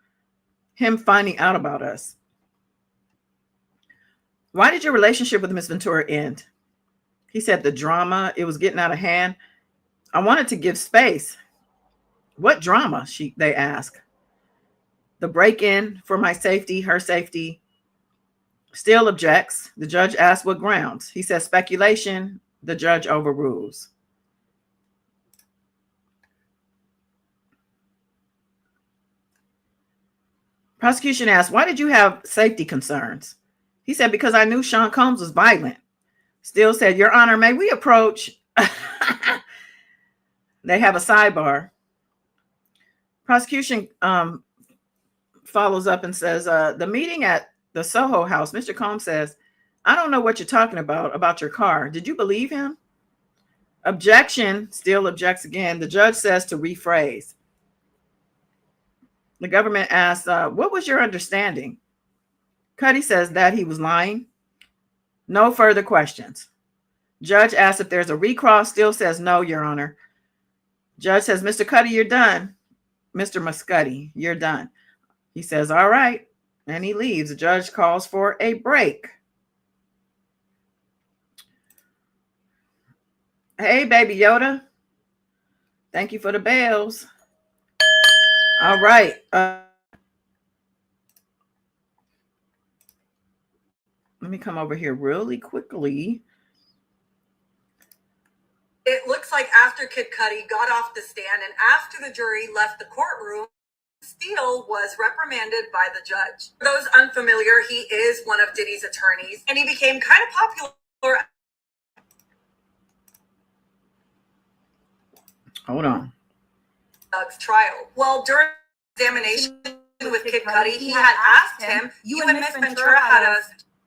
Him finding out about us. Why did your relationship with Miss Ventura end? He said the drama, it was getting out of hand. I wanted to give space. What drama? They asked. The break-in for my safety, her safety. Still objects. The judge asked what grounds. He says speculation. The judge overrules. Prosecution asked, why did you have safety concerns? He said, because I knew Sean Combs was violent. Still said, Your Honor, may we approach? They have a sidebar. Prosecution follows up and says, the meeting at the Soho house, Mr. Combs says, I don't know what you're talking about your car. Did you believe him? Objection, still objects again. The judge says to rephrase. The government asks, what was your understanding? Cudi says that he was lying. No further questions. Judge asks if there's a recross, still says no, Your Honor. Judge says, Mr. Cudi, you're done. Mr. Muscudi, you're done. He says, all right. And he leaves. The judge calls for a break. Hey, Baby Yoda. Thank you for the bells. All right. Let me come over here really quickly. It looks like after Kid Cudi got off the stand and after the jury left the courtroom, Steele was reprimanded by the judge. For those unfamiliar, he is one of Diddy's attorneys, and he became kind of popular. Hold on. Doug's trial. Well, during examination with Kid Cudi, he had asked him, you and Miss Ventura had a...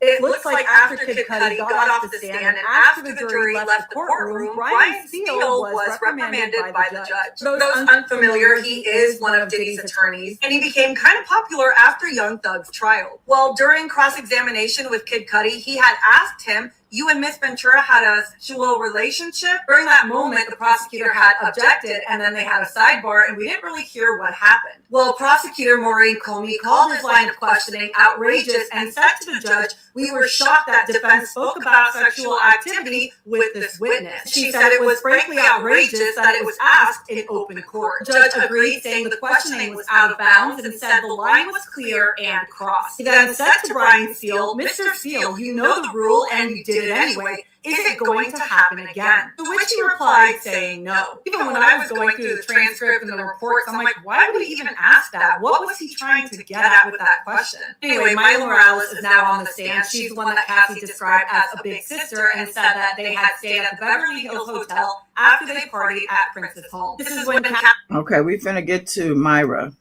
It looks like after Kid Cudi got off the stand and after the jury left the courtroom, Brian Steele was reprimanded by the judge. For those unfamiliar, he is one of Diddy's attorneys, and he became kind of popular after Young Thug's trial. Well, during cross-examination with Kid Cudi, he had asked him, you and Miss Ventura had a sexual relationship? During that moment, the prosecutor had objected, and then they had a sidebar, and we didn't really hear what happened. Well, prosecutor Maureen Comey called his line of questioning outrageous and said to the judge, we were shocked that defense spoke about sexual activity with this witness. She said it was frankly outrageous that it was asked in open court. The judge agreed, saying the questioning was out of bounds and said the line was clear and crossed. He then said to Brian Steele, Mr. Steele, you know the rule and you did it anyway. Is it going to happen again? To which he replied, saying no. Even when I was going through the transcript and the reports, I'm like, why would he even ask that? What was he trying to get at with that question? Anyway, Mylah Morales is now on the stand. She's the one that Cassie described as a big sister and said that they had stayed at the Beverly Hills Hotel after they partied at Prince's home. This is when Okay, we're finna get to Myra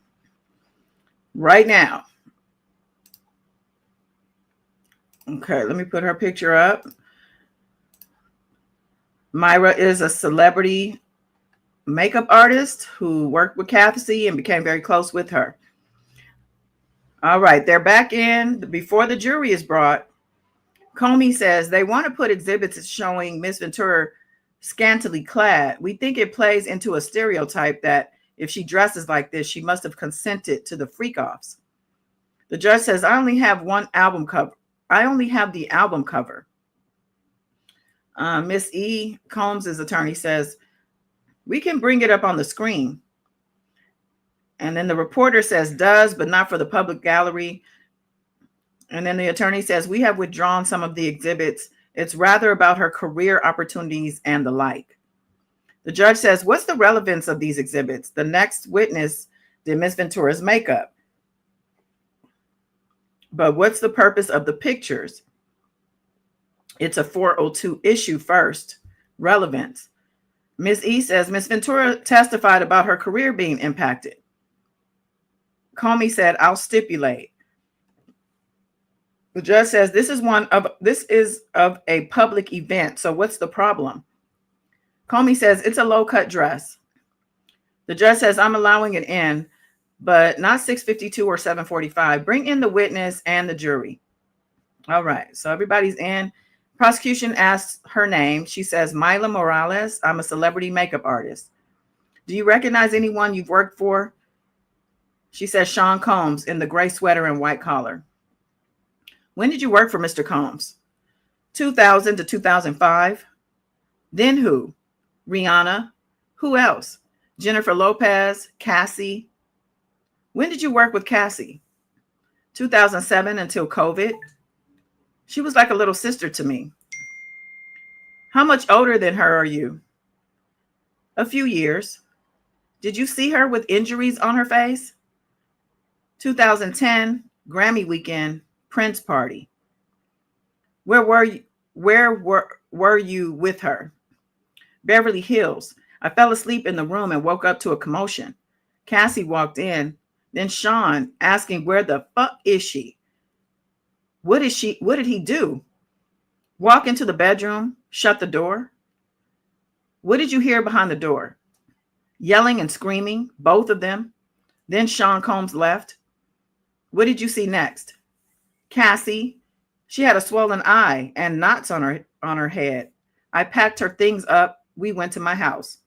right now. Okay, let me put her picture up. Mylah is a celebrity makeup artist who worked with Kathy and became very close with her. All right, they're back in before the jury is brought. Comey says they want to put exhibits showing Miss Ventura scantily clad. We think it plays into a stereotype that if she dresses like this, she must have consented to the freak-offs. The judge says, I only have one album cover. I only have the album cover. Miss E. Combs' attorney says, we can bring it up on the screen. And then the reporter says, does, but not for the public gallery. And then the attorney says, we have withdrawn some of the exhibits. It's rather about her career opportunities and the like. The judge says, what's the relevance of these exhibits? The next witness did Miss Ventura's makeup. But what's the purpose of the pictures? It's a 402 issue first. Relevance. Ms. E says, Miss Ventura testified about her career being impacted. Comey said, I'll stipulate. The judge says, this is of a public event. So what's the problem? Comey says, it's a low-cut dress. The judge says, I'm allowing it in, but not 6:52 or 7:45. Bring in the witness and the jury. All right. So everybody's in. Prosecution asks her name. She says, Mylah Morales. I'm a celebrity makeup artist. Do you recognize anyone you've worked for? She says, Sean Combs in the gray sweater and white collar. When did you work for Mr. Combs? 2000 to 2005. Then who? Rihanna. Who else? Jennifer Lopez, Cassie. When did you work with Cassie? 2007 until COVID. She was like a little sister to me. How much older than her are you? A few years. Did you see her with injuries on her face? 2010, Grammy weekend, Prince party. Where were you with her? Beverly Hills. I fell asleep in the room and woke up to a commotion. Cassie walked in. Then Sean asking, where the fuck is she? What did he do? Walk into the bedroom, shut the door? What did you hear behind the door? Yelling and screaming, both of them. Then Sean Combs left. What did you see next? Cassie. She had a swollen eye and knots on her head. I packed her things up. We went to my house.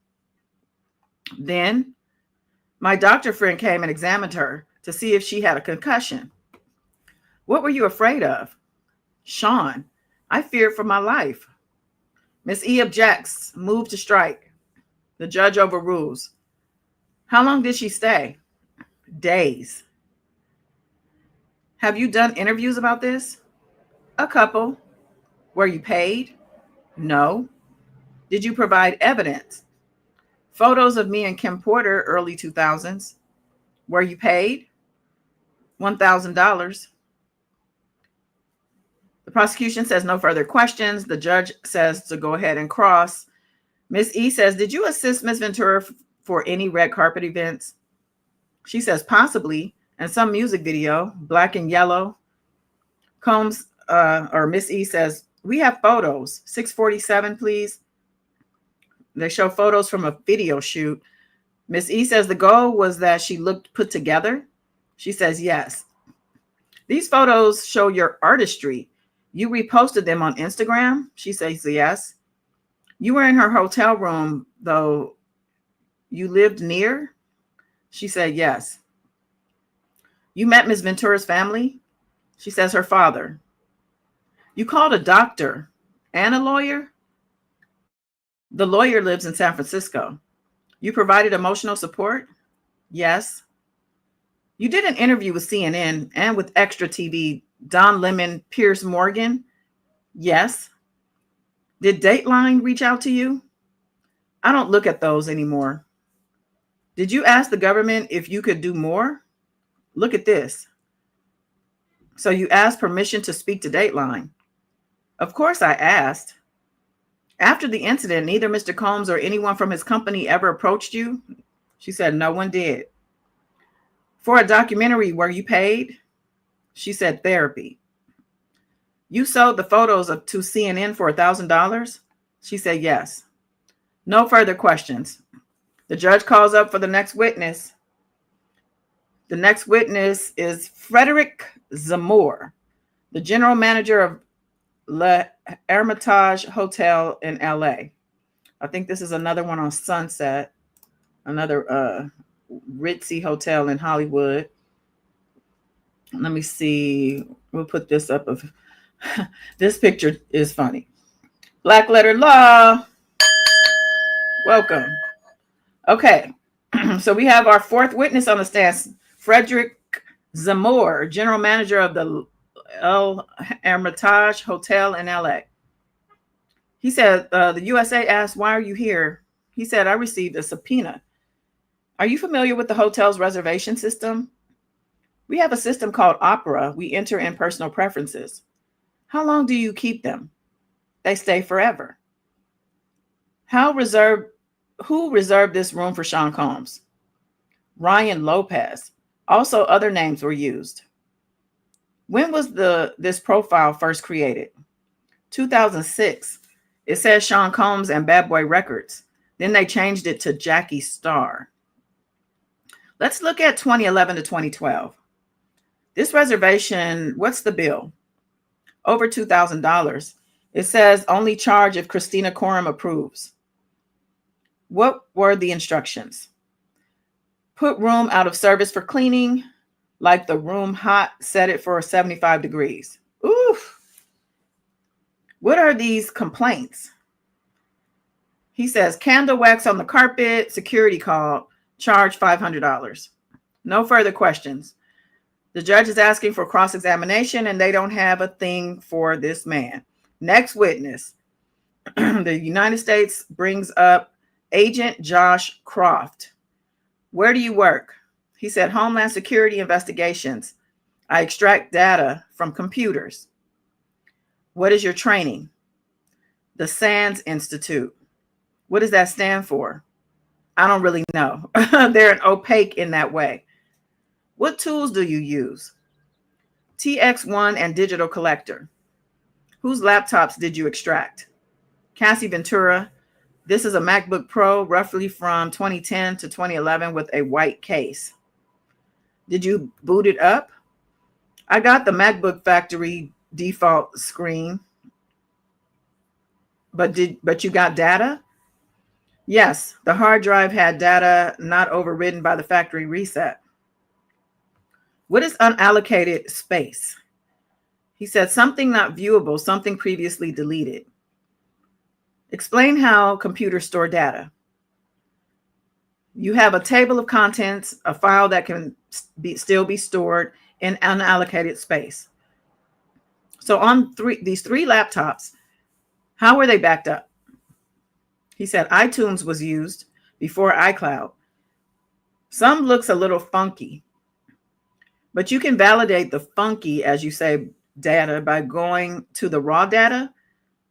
Then my doctor friend came and examined her to see if she had a concussion. What were you afraid of? Sean, I feared for my life. Miss E objects, move to strike. The judge overrules. How long did she stay? Days. Have you done interviews about this? A couple. Were you paid? No. Did you provide evidence? Photos of me and Kim Porter, early 2000s. Were you paid? $1,000. The prosecution says no further questions. The judge says to go ahead and cross. Miss E says, did you assist Miss Ventura for any red carpet events? She says, possibly, and some music video, Black and Yellow. Combs, or Miss E says, we have photos. 647, please. They show photos from a video shoot. Miss E says the goal was that she looked put together. She says, yes. These photos show your artistry. You reposted them on Instagram? She says, yes. You were in her hotel room, though you lived near? She said, yes. You met Miss Ventura's family? She says, her father. You called a doctor and a lawyer? The lawyer lives in San Francisco. You provided emotional support? Yes. You did an interview with CNN and with Extra TV, Don Lemon, Piers Morgan? Yes. Did Dateline reach out to you? I don't look at those anymore. Did you ask the government if you could do more? Look at this. So you asked permission to speak to Dateline? Of course I asked. After the incident, neither Mr. Combs or anyone from his company ever approached you? She said, no one did. For a documentary, were you paid? She said, therapy. You sold the photos to CNN for $1,000? She said, yes. No further questions. The judge calls up for the next witness. The next witness is Frederick Zamore, the general manager of L'Hermitage Hotel in LA. I think this is another one on Sunset, another ritzy hotel in Hollywood. Let me see. We'll put this up. This picture is funny. Black letter law. Welcome. Okay. So we have our fourth witness on the stand, Frederick Zamore, general manager of the Hermitage Hotel in LA. He said, the USA asked, "Why are you here?" He said, "I received a subpoena. Are you familiar with the hotel's reservation system? We have a system called Opera. We enter in personal preferences. How long do you keep them? They stay forever. Who reserved this room for Sean Combs? Ryan Lopez. Also, other names were used. When was this profile first created? 2006. It says Sean Combs and Bad Boy Records. Then they changed it to Jackie Star. Let's look at 2011 to 2012. This reservation, what's the bill? Over $2,000. It says only charge if Christina Coram approves. What were the instructions? Put room out of service for cleaning, like the room hot, set it for 75 degrees. Oof. What are these complaints? He says candle wax on the carpet, security call, charge $500. No further questions. The judge is asking for cross-examination and they don't have a thing for this man. Next witness. The United States brings up Agent Josh Croft. Where do you work? He said, Homeland Security Investigations. I extract data from computers. What is your training? The SANS Institute. What does that stand for? I don't really know. They're opaque in that way. What tools do you use? TX1 and Digital Collector. Whose laptops did you extract? Cassie Ventura. This is a MacBook Pro, roughly from 2010 to 2011 with a white case. Did you boot it up? I got the MacBook factory default screen. But you got data? Yes, the hard drive had data not overridden by the factory reset. What is unallocated space? He said something not viewable, something previously deleted. Explain how computers store data. You have a table of contents, a file that can still be stored in unallocated space. So on these three laptops, how were they backed up? He said iTunes was used before iCloud. Some looks a little funky, but you can validate the funky, as you say, data by going to the raw data.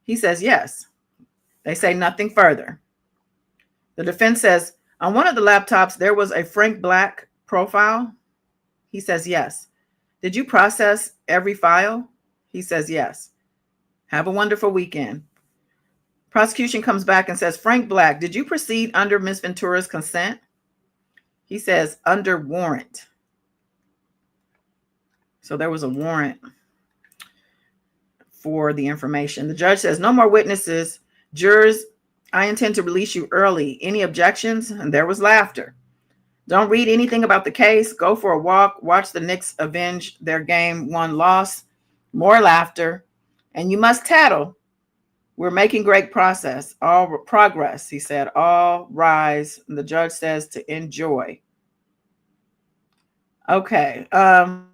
He says yes. They say nothing further. The defense says, on one of the laptops, there was a Frank Black profile. He says yes. Did you process every file? He says yes. Have a wonderful weekend. Prosecution comes back and says, Frank Black, did you proceed under Ms. Ventura's consent? He says, under warrant. So there was a warrant for the information. The judge says, no more witnesses. Jurors, I intend to release you early. Any objections? And there was laughter. Don't read anything about the case. Go for a walk. Watch the Knicks avenge their game 1 loss. More laughter. And you must tattle. We're making great progress. He said, all rise. And the judge says to enjoy. Okay. Well,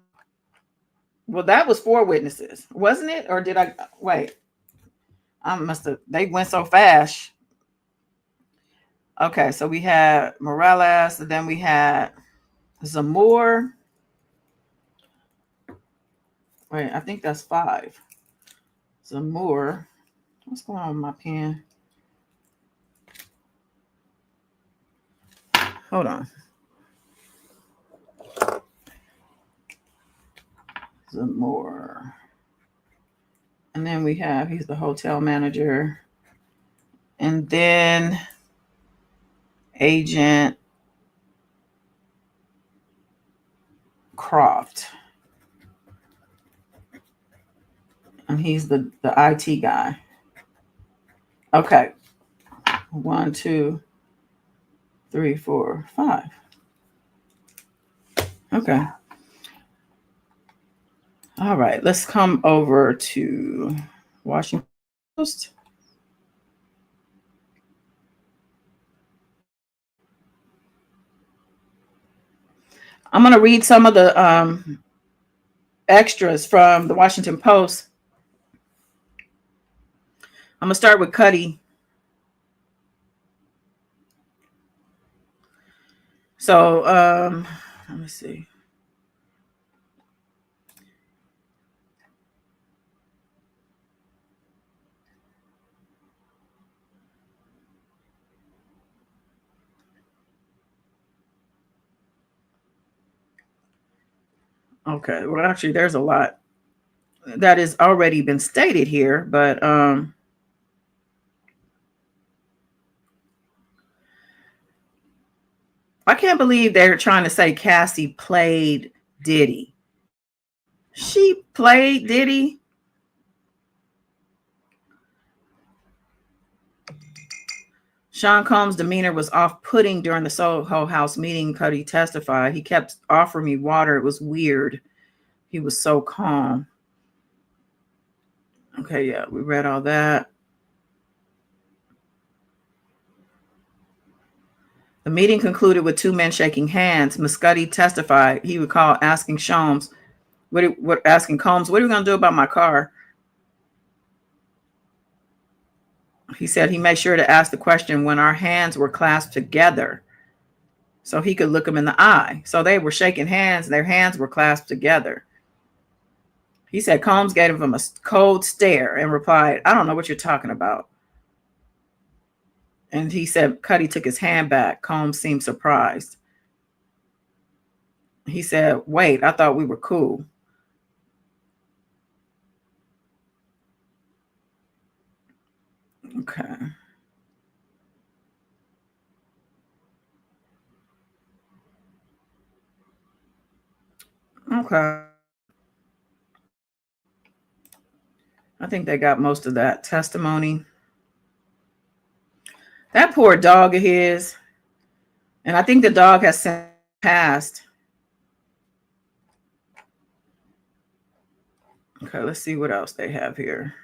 that was 4 witnesses, wasn't it? Or did I wait? They went so fast. Okay, so we had Morales, and then we had Zamore. Wait, I think that's 5. Zamore. What's going on with my pen? Hold on. Zamore. And then we have, he's the hotel manager. And then Agent Croft. And he's the IT guy. Okay. 1, 2, 3, 4, 5. Okay. All right. Let's come over to Washington Post. I'm going to read some of the extras from the Washington Post. I'm going to start with Cudi. So, let me see. Okay. Well, actually, there's a lot that has already been stated here, but I can't believe they're trying to say Cassie played Diddy. She played Diddy. Sean Combs' demeanor was off-putting during the Soho House meeting. Cudi testified. He kept offering me water. It was weird. He was so calm. Okay, yeah, we read all that. The meeting concluded with two men shaking hands. Cudi testified he recalled asking Combs, what are we going to do about my car? He said he made sure to ask the question when our hands were clasped together so he could look him in the eye. So they were shaking hands. Their hands were clasped together. He said Combs gave him a cold stare and replied, I don't know what you're talking about. And he said Cudi took his hand back. Combs seemed surprised. He said, wait, I thought we were cool. Okay. Okay. I think they got most of that testimony. That poor dog of his, and I think the dog has since passed. Okay, let's see what else they have here.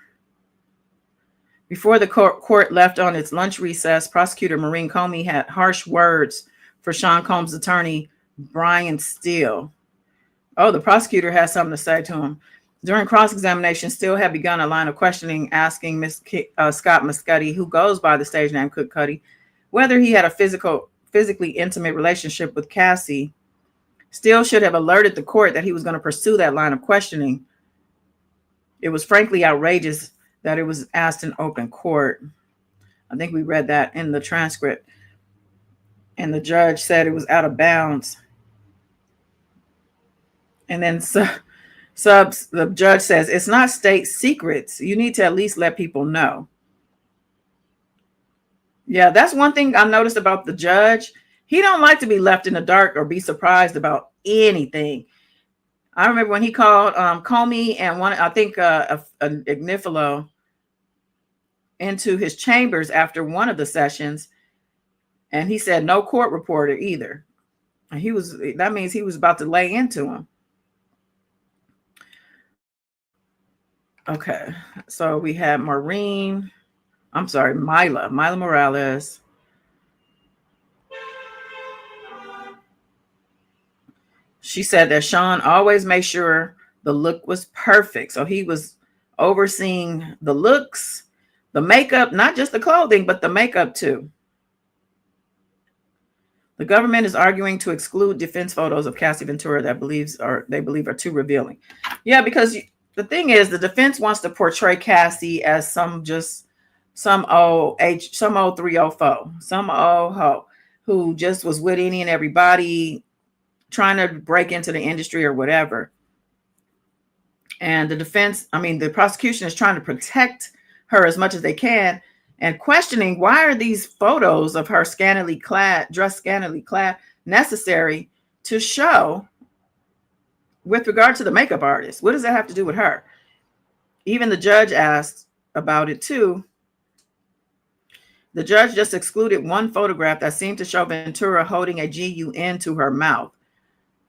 Before the court left on its lunch recess, prosecutor Maureen Comey had harsh words for Sean Combs' attorney, Brian Steele. Oh, the prosecutor has something to say to him. During cross-examination, Steele had begun a line of questioning, asking Scott Cudi, who goes by the stage name Kid Cudi, whether he had a physically intimate relationship with Cassie. Steele should have alerted the court that he was going to pursue that line of questioning. It was frankly outrageous that it was asked in open court. I think we read that in the transcript. And the judge said it was out of bounds. And then the judge says, it's not state secrets. You need to at least let people know. Yeah, that's one thing I noticed about the judge. He don't like to be left in the dark or be surprised about anything. I remember when he called Comey and Ignifilo into his chambers after one of the sessions, and he said no court reporter either. And that means he was about to lay into him. Okay, so we have Mylah Morales. She said that Sean always made sure the look was perfect. So he was overseeing the looks, the makeup, not just the clothing, but the makeup too. The government is arguing to exclude defense photos of Cassie Ventura that they believe are too revealing. Yeah, because the thing is, the defense wants to portray Cassie as some old 304, some old hoe who just was with any and everybody, trying to break into the industry or whatever. And the prosecution is trying to protect her as much as they can. and questioning why are these photos of her dressed scantily clad, necessary to show with regard to the makeup artist. What does that have to do with her? Even the judge asked about it too. The judge just excluded one photograph that seemed to show Ventura holding a GUN to her mouth.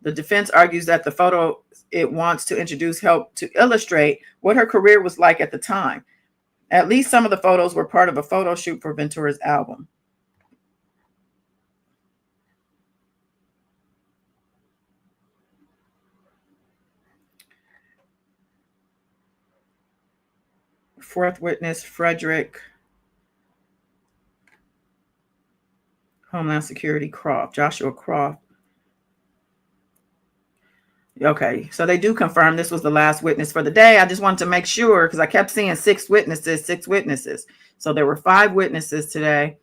The defense argues that the photo it wants to introduce helped to illustrate what her career was like at the time. At least some of the photos were part of a photo shoot for Ventura's album. Fourth witness, Frederick, Homeland Security, Joshua Croft. Okay, so they do confirm this was the last witness for the day. I just wanted to make sure because I kept seeing six witnesses. So there were 5 witnesses today.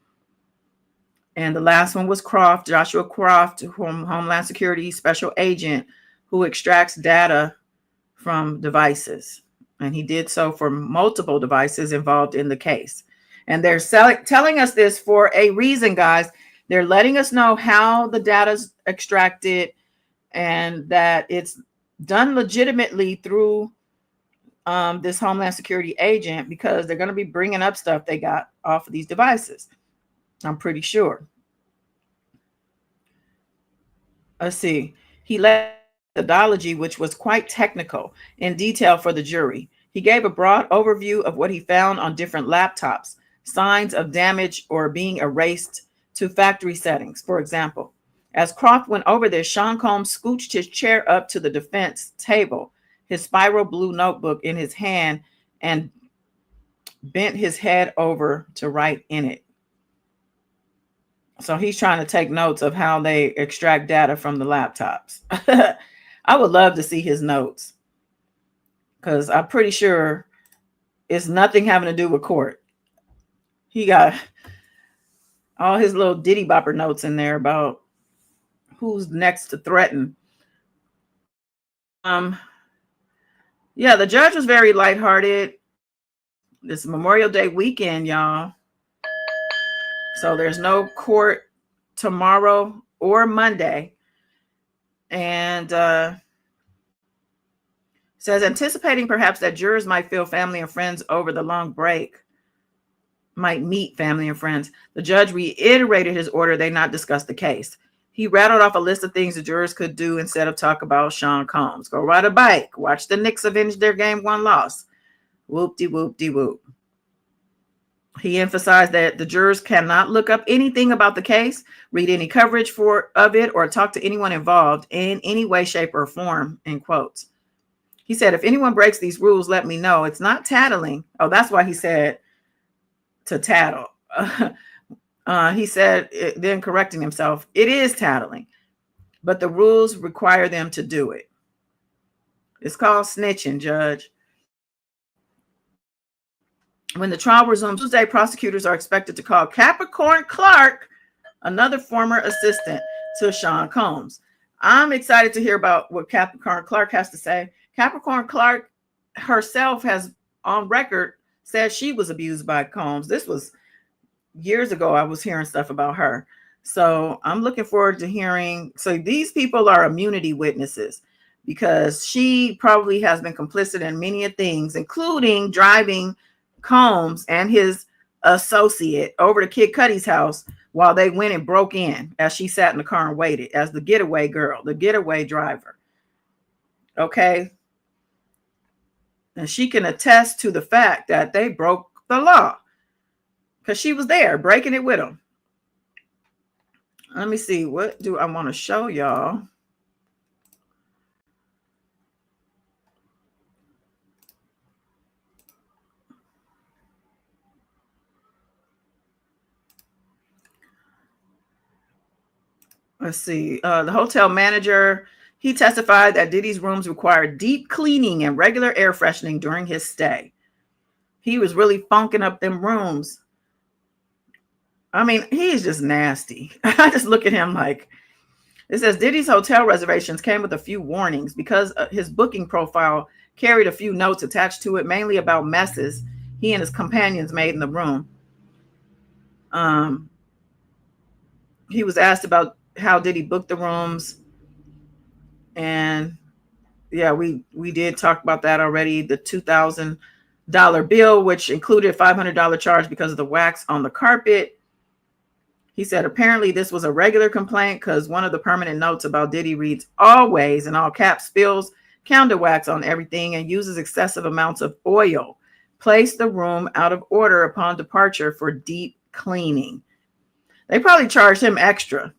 And the last one was Croft, Joshua Croft, Homeland Security special agent who extracts data from devices. And he did so for multiple devices involved in the case. And they're telling us this for a reason, guys. They're letting us know how the data's extracted and that it's done legitimately through this Homeland Security agent because they're going to be bringing up stuff they got off of these devices. I'm pretty sure. Let's see. He led methodology, which was quite technical, in detail for the jury. He gave a broad overview of what he found on different laptops, signs of damage or being erased to factory settings, for example. As Croft went over this, Sean Combs scooched his chair up to the defense table, his spiral blue notebook in his hand, and bent his head over to write in it. So he's trying to take notes of how they extract data from the laptops. I would love to see his notes because I'm pretty sure it's nothing having to do with court. He got all his little Diddy bopper notes in there about who's next to threaten. Yeah, the judge was very lighthearted. This Memorial Day weekend, y'all. So there's no court tomorrow or Monday. And says anticipating perhaps that jurors might feel family and friends over the long break, might meet family and friends. The judge reiterated his order they not discuss the case. He rattled off a list of things the jurors could do instead of talk about Sean Combs. Go ride a bike. Watch the Knicks avenge their game 1 loss. Whoop-de-whoop-de-whoop. He emphasized that the jurors cannot look up anything about the case, read any coverage of it, or talk to anyone involved in any way, shape, or form, in quotes. He said, if anyone breaks these rules, let me know. It's not tattling. Oh, that's why he said to tattle. He said, then correcting himself, it is tattling, but the rules require them to do it. It's called snitching, Judge. When the trial resumes Tuesday, prosecutors are expected to call Capricorn Clark, another former assistant to Sean Combs. I'm excited to hear about what Capricorn Clark has to say. Capricorn Clark herself has on record said she was abused by Combs. This was years ago. I was hearing stuff about her. So I'm looking forward to hearing. So these people are immunity witnesses because she probably has been complicit in many things, including driving Combs and his associate over to Kid Cudi's house while they went and broke in as she sat in the car and waited as the getaway girl, the getaway driver. Okay. And she can attest to the fact that they broke the law because she was there breaking it with them. Let me see. What do I want to show y'all? Let's see. The hotel manager, he testified that Diddy's rooms required deep cleaning and regular air freshening during his stay. He was really funking up them rooms. I mean, he's just nasty. I just look at him like, it says Diddy's hotel reservations came with a few warnings because his booking profile carried a few notes attached to it, mainly about messes he and his companions made in the room. He was asked about how did he book the rooms, and yeah, we did talk about that already. The $2,000 bill, which included a $500 charge because of the wax on the carpet. He said apparently this was a regular complaint because one of the permanent notes about Diddy reads always in all caps spills counter wax on everything and uses excessive amounts of oil. Place the room out of order upon departure for deep cleaning. They probably charged him extra.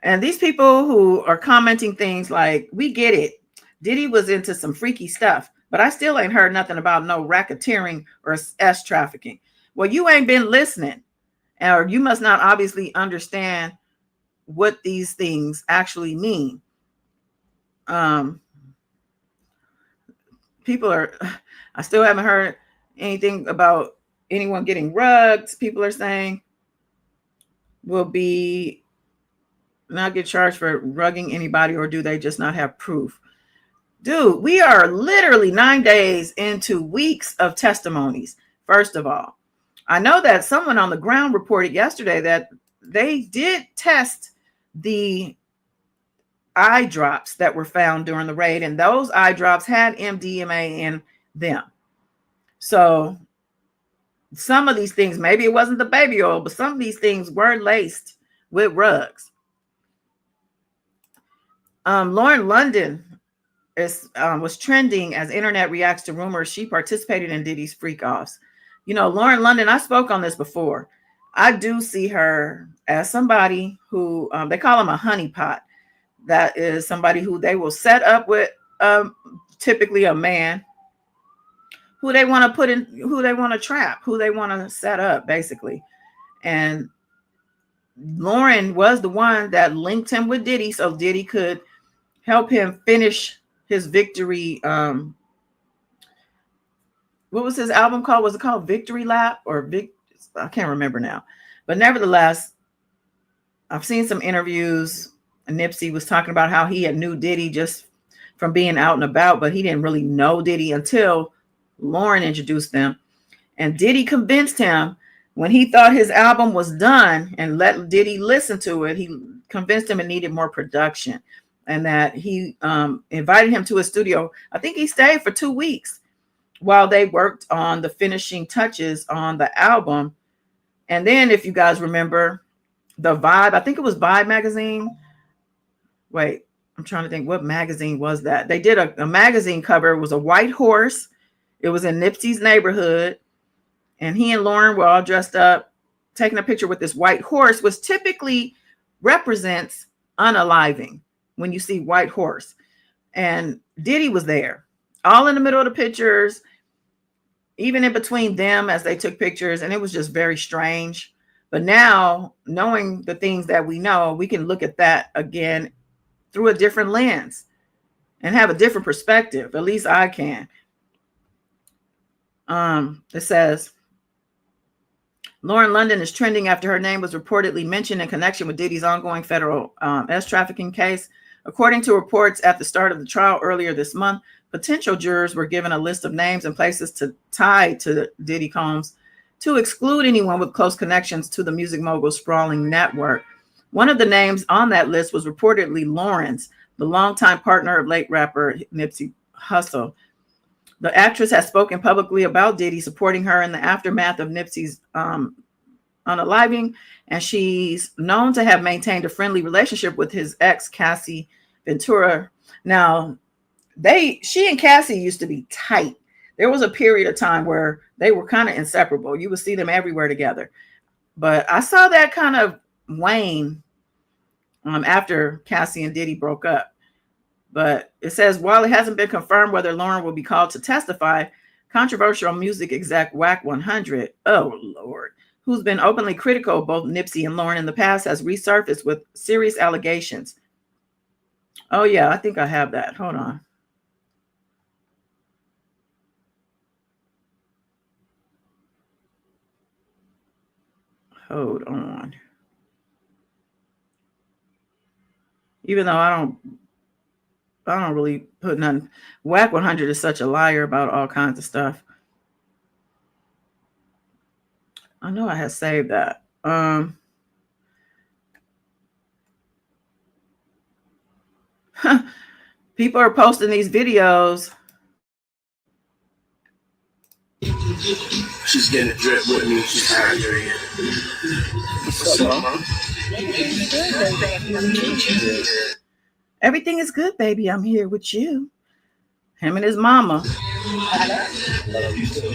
And these people who are commenting things like, we get it, Diddy was into some freaky stuff, but I still ain't heard nothing about no racketeering or S trafficking. Well, you ain't been listening, or you must not obviously understand what these things actually mean. People are, I still haven't heard anything about anyone getting rugged. People are saying will be not get charged for rugging anybody, or do they just not have proof? Dude, we are literally 9 days into weeks of testimonies. First of all, I know that someone on the ground reported yesterday that they did test the eye drops that were found during the raid, and those eye drops had MDMA in them. So some of these things, maybe it wasn't the baby oil, but some of these things were laced with rugs. Lauren London was trending as internet reacts to rumors she participated in Diddy's freak offs. You know, Lauren London, I spoke on this before. I do see her as somebody who they call him a honeypot. That is somebody who they will set up with typically a man who they want to put in, who they want to trap, who they want to set up, basically. And Lauren was the one that linked him with Diddy so Diddy could help him finish his victory. What was his album called? Was it called Victory Lap or I can't remember now. But nevertheless, I've seen some interviews. Nipsey was talking about how he had knew Diddy just from being out and about, but he didn't really know Diddy until Lauren introduced them. And Diddy convinced him when he thought his album was done and let Diddy listen to it, he convinced him it needed more production, and that he invited him to his studio. I think he stayed for 2 weeks while they worked on the finishing touches on the album. And then, if you guys remember, the Vibe, I think it was Vibe magazine. Wait, I'm trying to think, what magazine was that? They did a magazine cover. It was a white horse. It was in Nipsey's neighborhood. And he and Lauren were all dressed up, taking a picture with this white horse, which typically represents unaliving when you see white horse. And Diddy was there, all in the middle of the pictures, even in between them as they took pictures. And it was just very strange. But now, knowing the things that we know, we can look at that again through a different lens and have a different perspective. At least I can. It says, Lauren London is trending after her name was reportedly mentioned in connection with Diddy's ongoing federal S trafficking case. According to reports at the start of the trial earlier this month, potential jurors were given a list of names and places to tie to Diddy Combs to exclude anyone with close connections to the music mogul's sprawling network. One of the names on that list was reportedly Lauren's, the longtime partner of late rapper Nipsey Hussle. The actress has spoken publicly about Diddy, supporting her in the aftermath of Nipsey's unaliving, and she's known to have maintained a friendly relationship with his ex, Cassie Ventura. Now, she and Cassie used to be tight. There was a period of time where they were kind of inseparable. You would see them everywhere together. But I saw that kind of wane after Cassie and Diddy broke up. But it says, while it hasn't been confirmed whether Lauren will be called to testify, controversial music exec Wack 100, oh Lord, who's been openly critical of both Nipsey and Lauren in the past, has resurfaced with serious allegations. Oh yeah, I think I have that. Hold on. Hold on. Even though I don't really put none. Wack 100 is such a liar about all kinds of stuff. I know I had saved that. People are posting these videos. She's getting a drip with me. She's hydrated. What's up, Mom? Everything is good, baby. I'm here with you. Him and his mama. Love you too.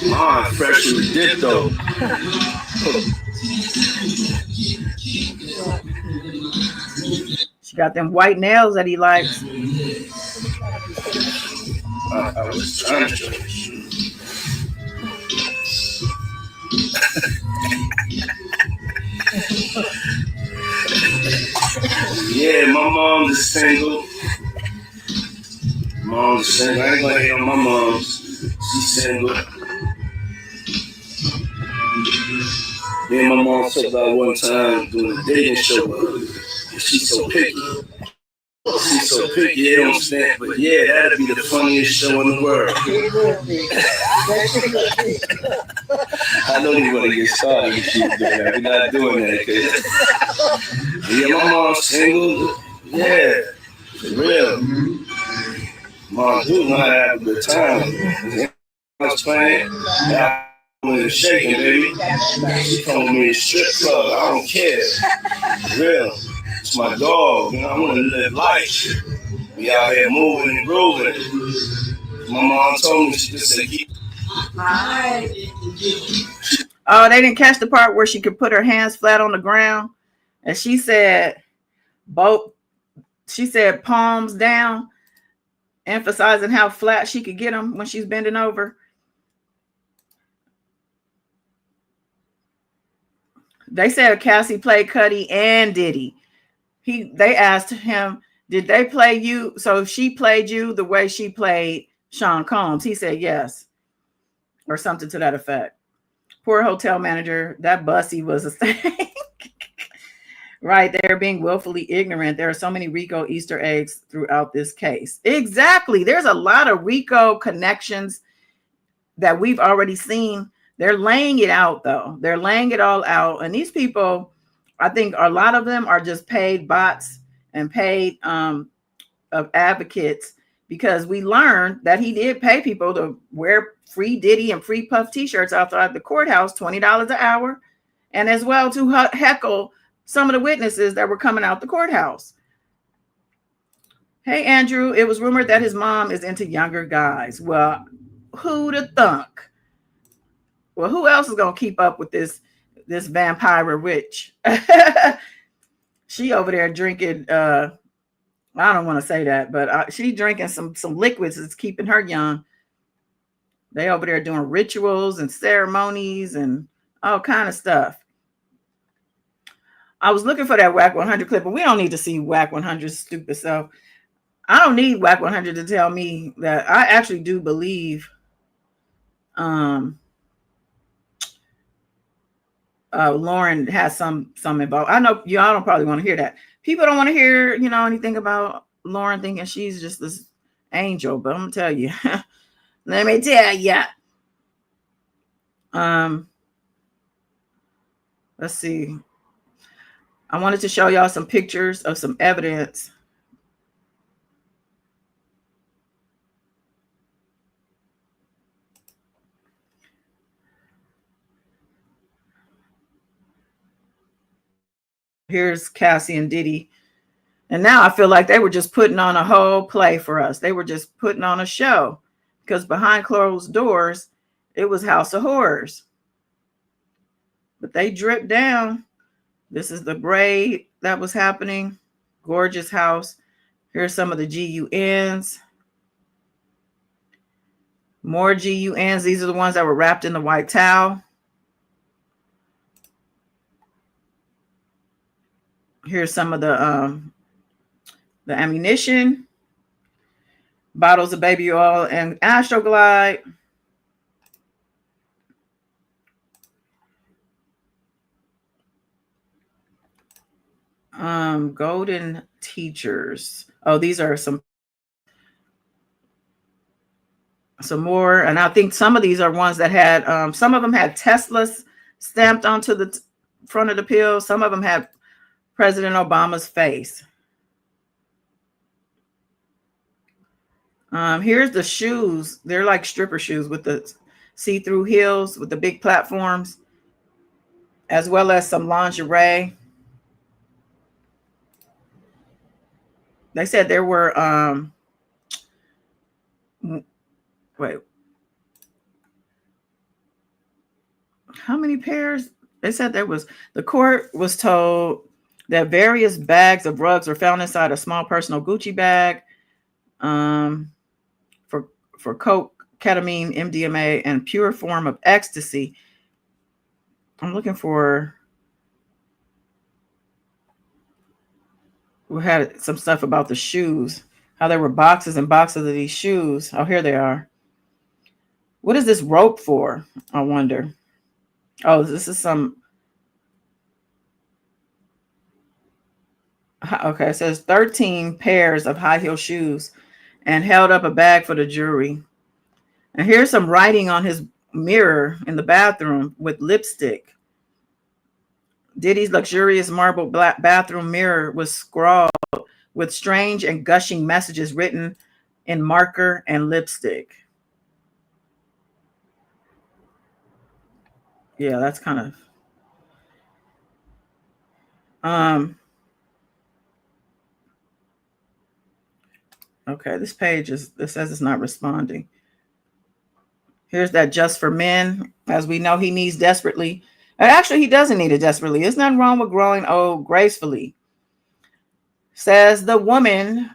Mom, freshly dipped though. She got them white nails that he likes. I was trying to show you. Yeah, my mom's single. Mom's single. I ain't gonna hate on my mom. She's single. Me and my mom talked about one time doing a dating show with her. She's so picky. She's so picky, they don't stand. But yeah, that'd be the funniest show in the world. I know you want to get started if she's doing that. We're not doing that. Yeah, my mom's single. Yeah, for real. Mom do know how to have a good time. I was playing. I was shaking, baby. She come with me to strip club. I don't care. For real. It's my dog. You know, I want to live life. We out here moving and grooving. My mom told me, she just said, Oh, they didn't catch the part where she could put her hands flat on the ground. And she said palms down, emphasizing how flat she could get them when she's bending over. They said Cassie played Cudi and Diddy. They asked him, did they play you? So she played you the way she played Sean Combs. He said yes, or something to that effect. Poor hotel manager. That bussy was a thing. Right, they're being willfully ignorant. There are so many RICO Easter eggs throughout this case. Exactly. There's a lot of RICO connections that we've already seen. They're laying it out, though. They're laying it all out. And these people, I think a lot of them are just paid bots and paid of advocates, because we learned that he did pay people to wear free Diddy and free Puff t-shirts outside the courthouse, $20 an hour, and as well to heckle some of the witnesses that were coming out the courthouse. Hey, Andrew, it was rumored that his mom is into younger guys. Well, who'd have thunk? Well, who else is going to keep up with this vampire witch? She over there drinking, I don't want to say that, but she drinking some liquids that's keeping her young. They over there doing rituals and ceremonies and all kind of stuff. I was looking for that Whack 100 clip, but we don't need to see Whack 100's stupid self. I don't need Whack 100 to tell me that I actually do believe Lauren has some involved. I know y'all don't probably want to hear that. People don't want to hear, anything about Lauren, thinking she's just this angel. But I'm gonna tell you, let me tell you. Let's see. I wanted to show y'all some pictures of some evidence. Here's Cassie and Diddy. And now I feel like they were just putting on a whole play for us. They were just putting on a show, because behind closed doors, it was House of Horrors. But they dripped down. This is the braid that was happening. Gorgeous house. Here's some of the GUNs. More GUNs. These are the ones that were wrapped in the white towel. Here's some of the ammunition. Bottles of baby oil and Astroglide. Golden teachers. Oh, these are some. Some more, and I think some of these are ones that had some of them had Teslas stamped onto the front of the pill. Some of them had President Obama's face. Here's the shoes. They're like stripper shoes with the see-through heels with the big platforms, as well as some lingerie. They said there were wait, how many pairs? They said the court was told that various bags of drugs were found inside a small personal Gucci bag for coke, ketamine, MDMA, and pure form of ecstasy. I'm looking for, we had some stuff about the shoes, how there were boxes and boxes of these shoes. Oh, here they are. What is this rope for? I wonder. Oh, this is some. Okay, it says 13 pairs of high heel shoes and held up a bag for the jury. And here's some writing on his mirror in the bathroom with lipstick. Diddy's luxurious marble black bathroom mirror was scrawled with strange and gushing messages written in marker and lipstick. Yeah, that's kind of okay, this page it says it's not responding. Here's that just for men, as we know he needs desperately. And actually, he doesn't need it desperately. There's nothing wrong with growing old gracefully, says the woman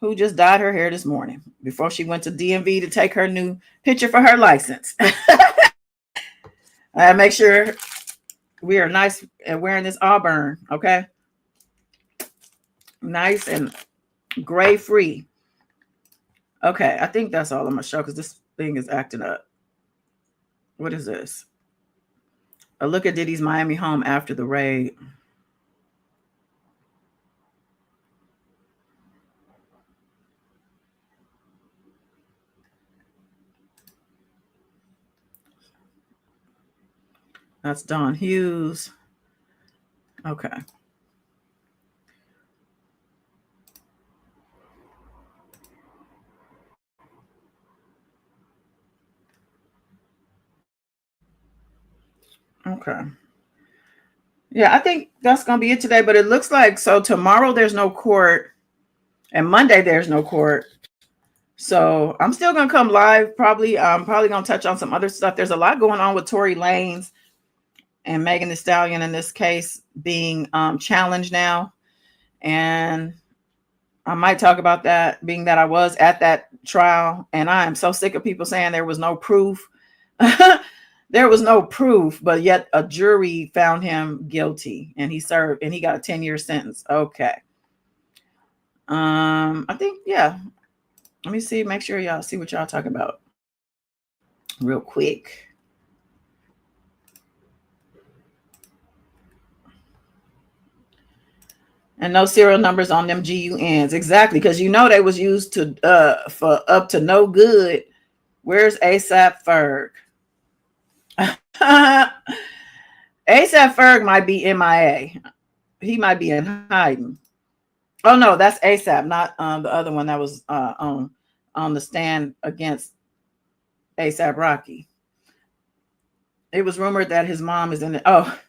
who just dyed her hair this morning before she went to DMV to take her new picture for her license. Make sure we are nice and wearing this auburn, okay? Nice and gray free. Okay, I think that's all I'm gonna show because this thing is acting up. What is this? A look at Diddy's Miami home after the raid. That's Don Hughes. Okay. Okay. Yeah, I think that's going to be it today, but it looks like, so tomorrow there's no court and Monday there's no court. So I'm still going to come live. Probably going to touch on some other stuff. There's a lot going on with Tory Lanez and Megan Thee Stallion in this case being challenged now. And I might talk about that, being that I was at that trial. And I am so sick of people saying there was no proof. There was no proof, but yet a jury found him guilty and he served and he got a 10-year sentence. Okay. I think, yeah. Let me see, make sure y'all see what y'all talk about real quick. And no serial numbers on them GUNs. Exactly, because you know they was used to for up to no good. Where's ASAP Ferg? ASAP Ferg might be MIA. He might be in hiding. Oh no, that's ASAP, not the other one that was on the stand against ASAP Rocky. It was rumored that his mom is in it. Oh,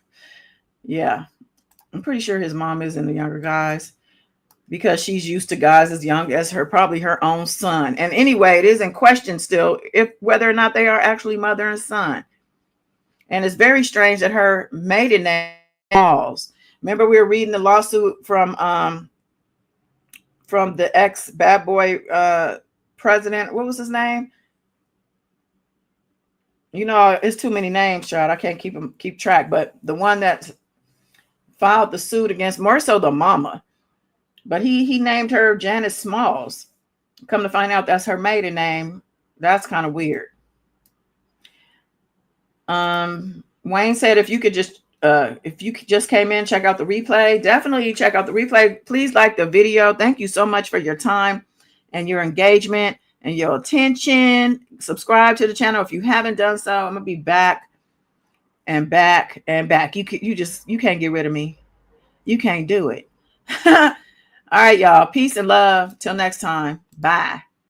yeah. I'm pretty sure his mom is in the younger guys because she's used to guys as young as her, probably her own son. And anyway, it is in question still if whether or not they are actually mother and son. And it's very strange that her maiden name Smalls. Remember, we were reading the lawsuit from the ex bad boy president. What was his name? You know, it's too many names, child. I can't keep track. But the one that filed the suit against more so the mama, but he named her Janice Smalls. Come to find out that's her maiden name. That's kind of weird. Wayne said if you just came in, check out the replay. Definitely check out the replay. Please like the video. Thank you so much for your time and your engagement. and your attention. Subscribe to the channel if you haven't done so. I'm gonna be back and back and back. You can't get rid of me. You can't do it. All right, y'all. Peace and love. Till next time. Bye.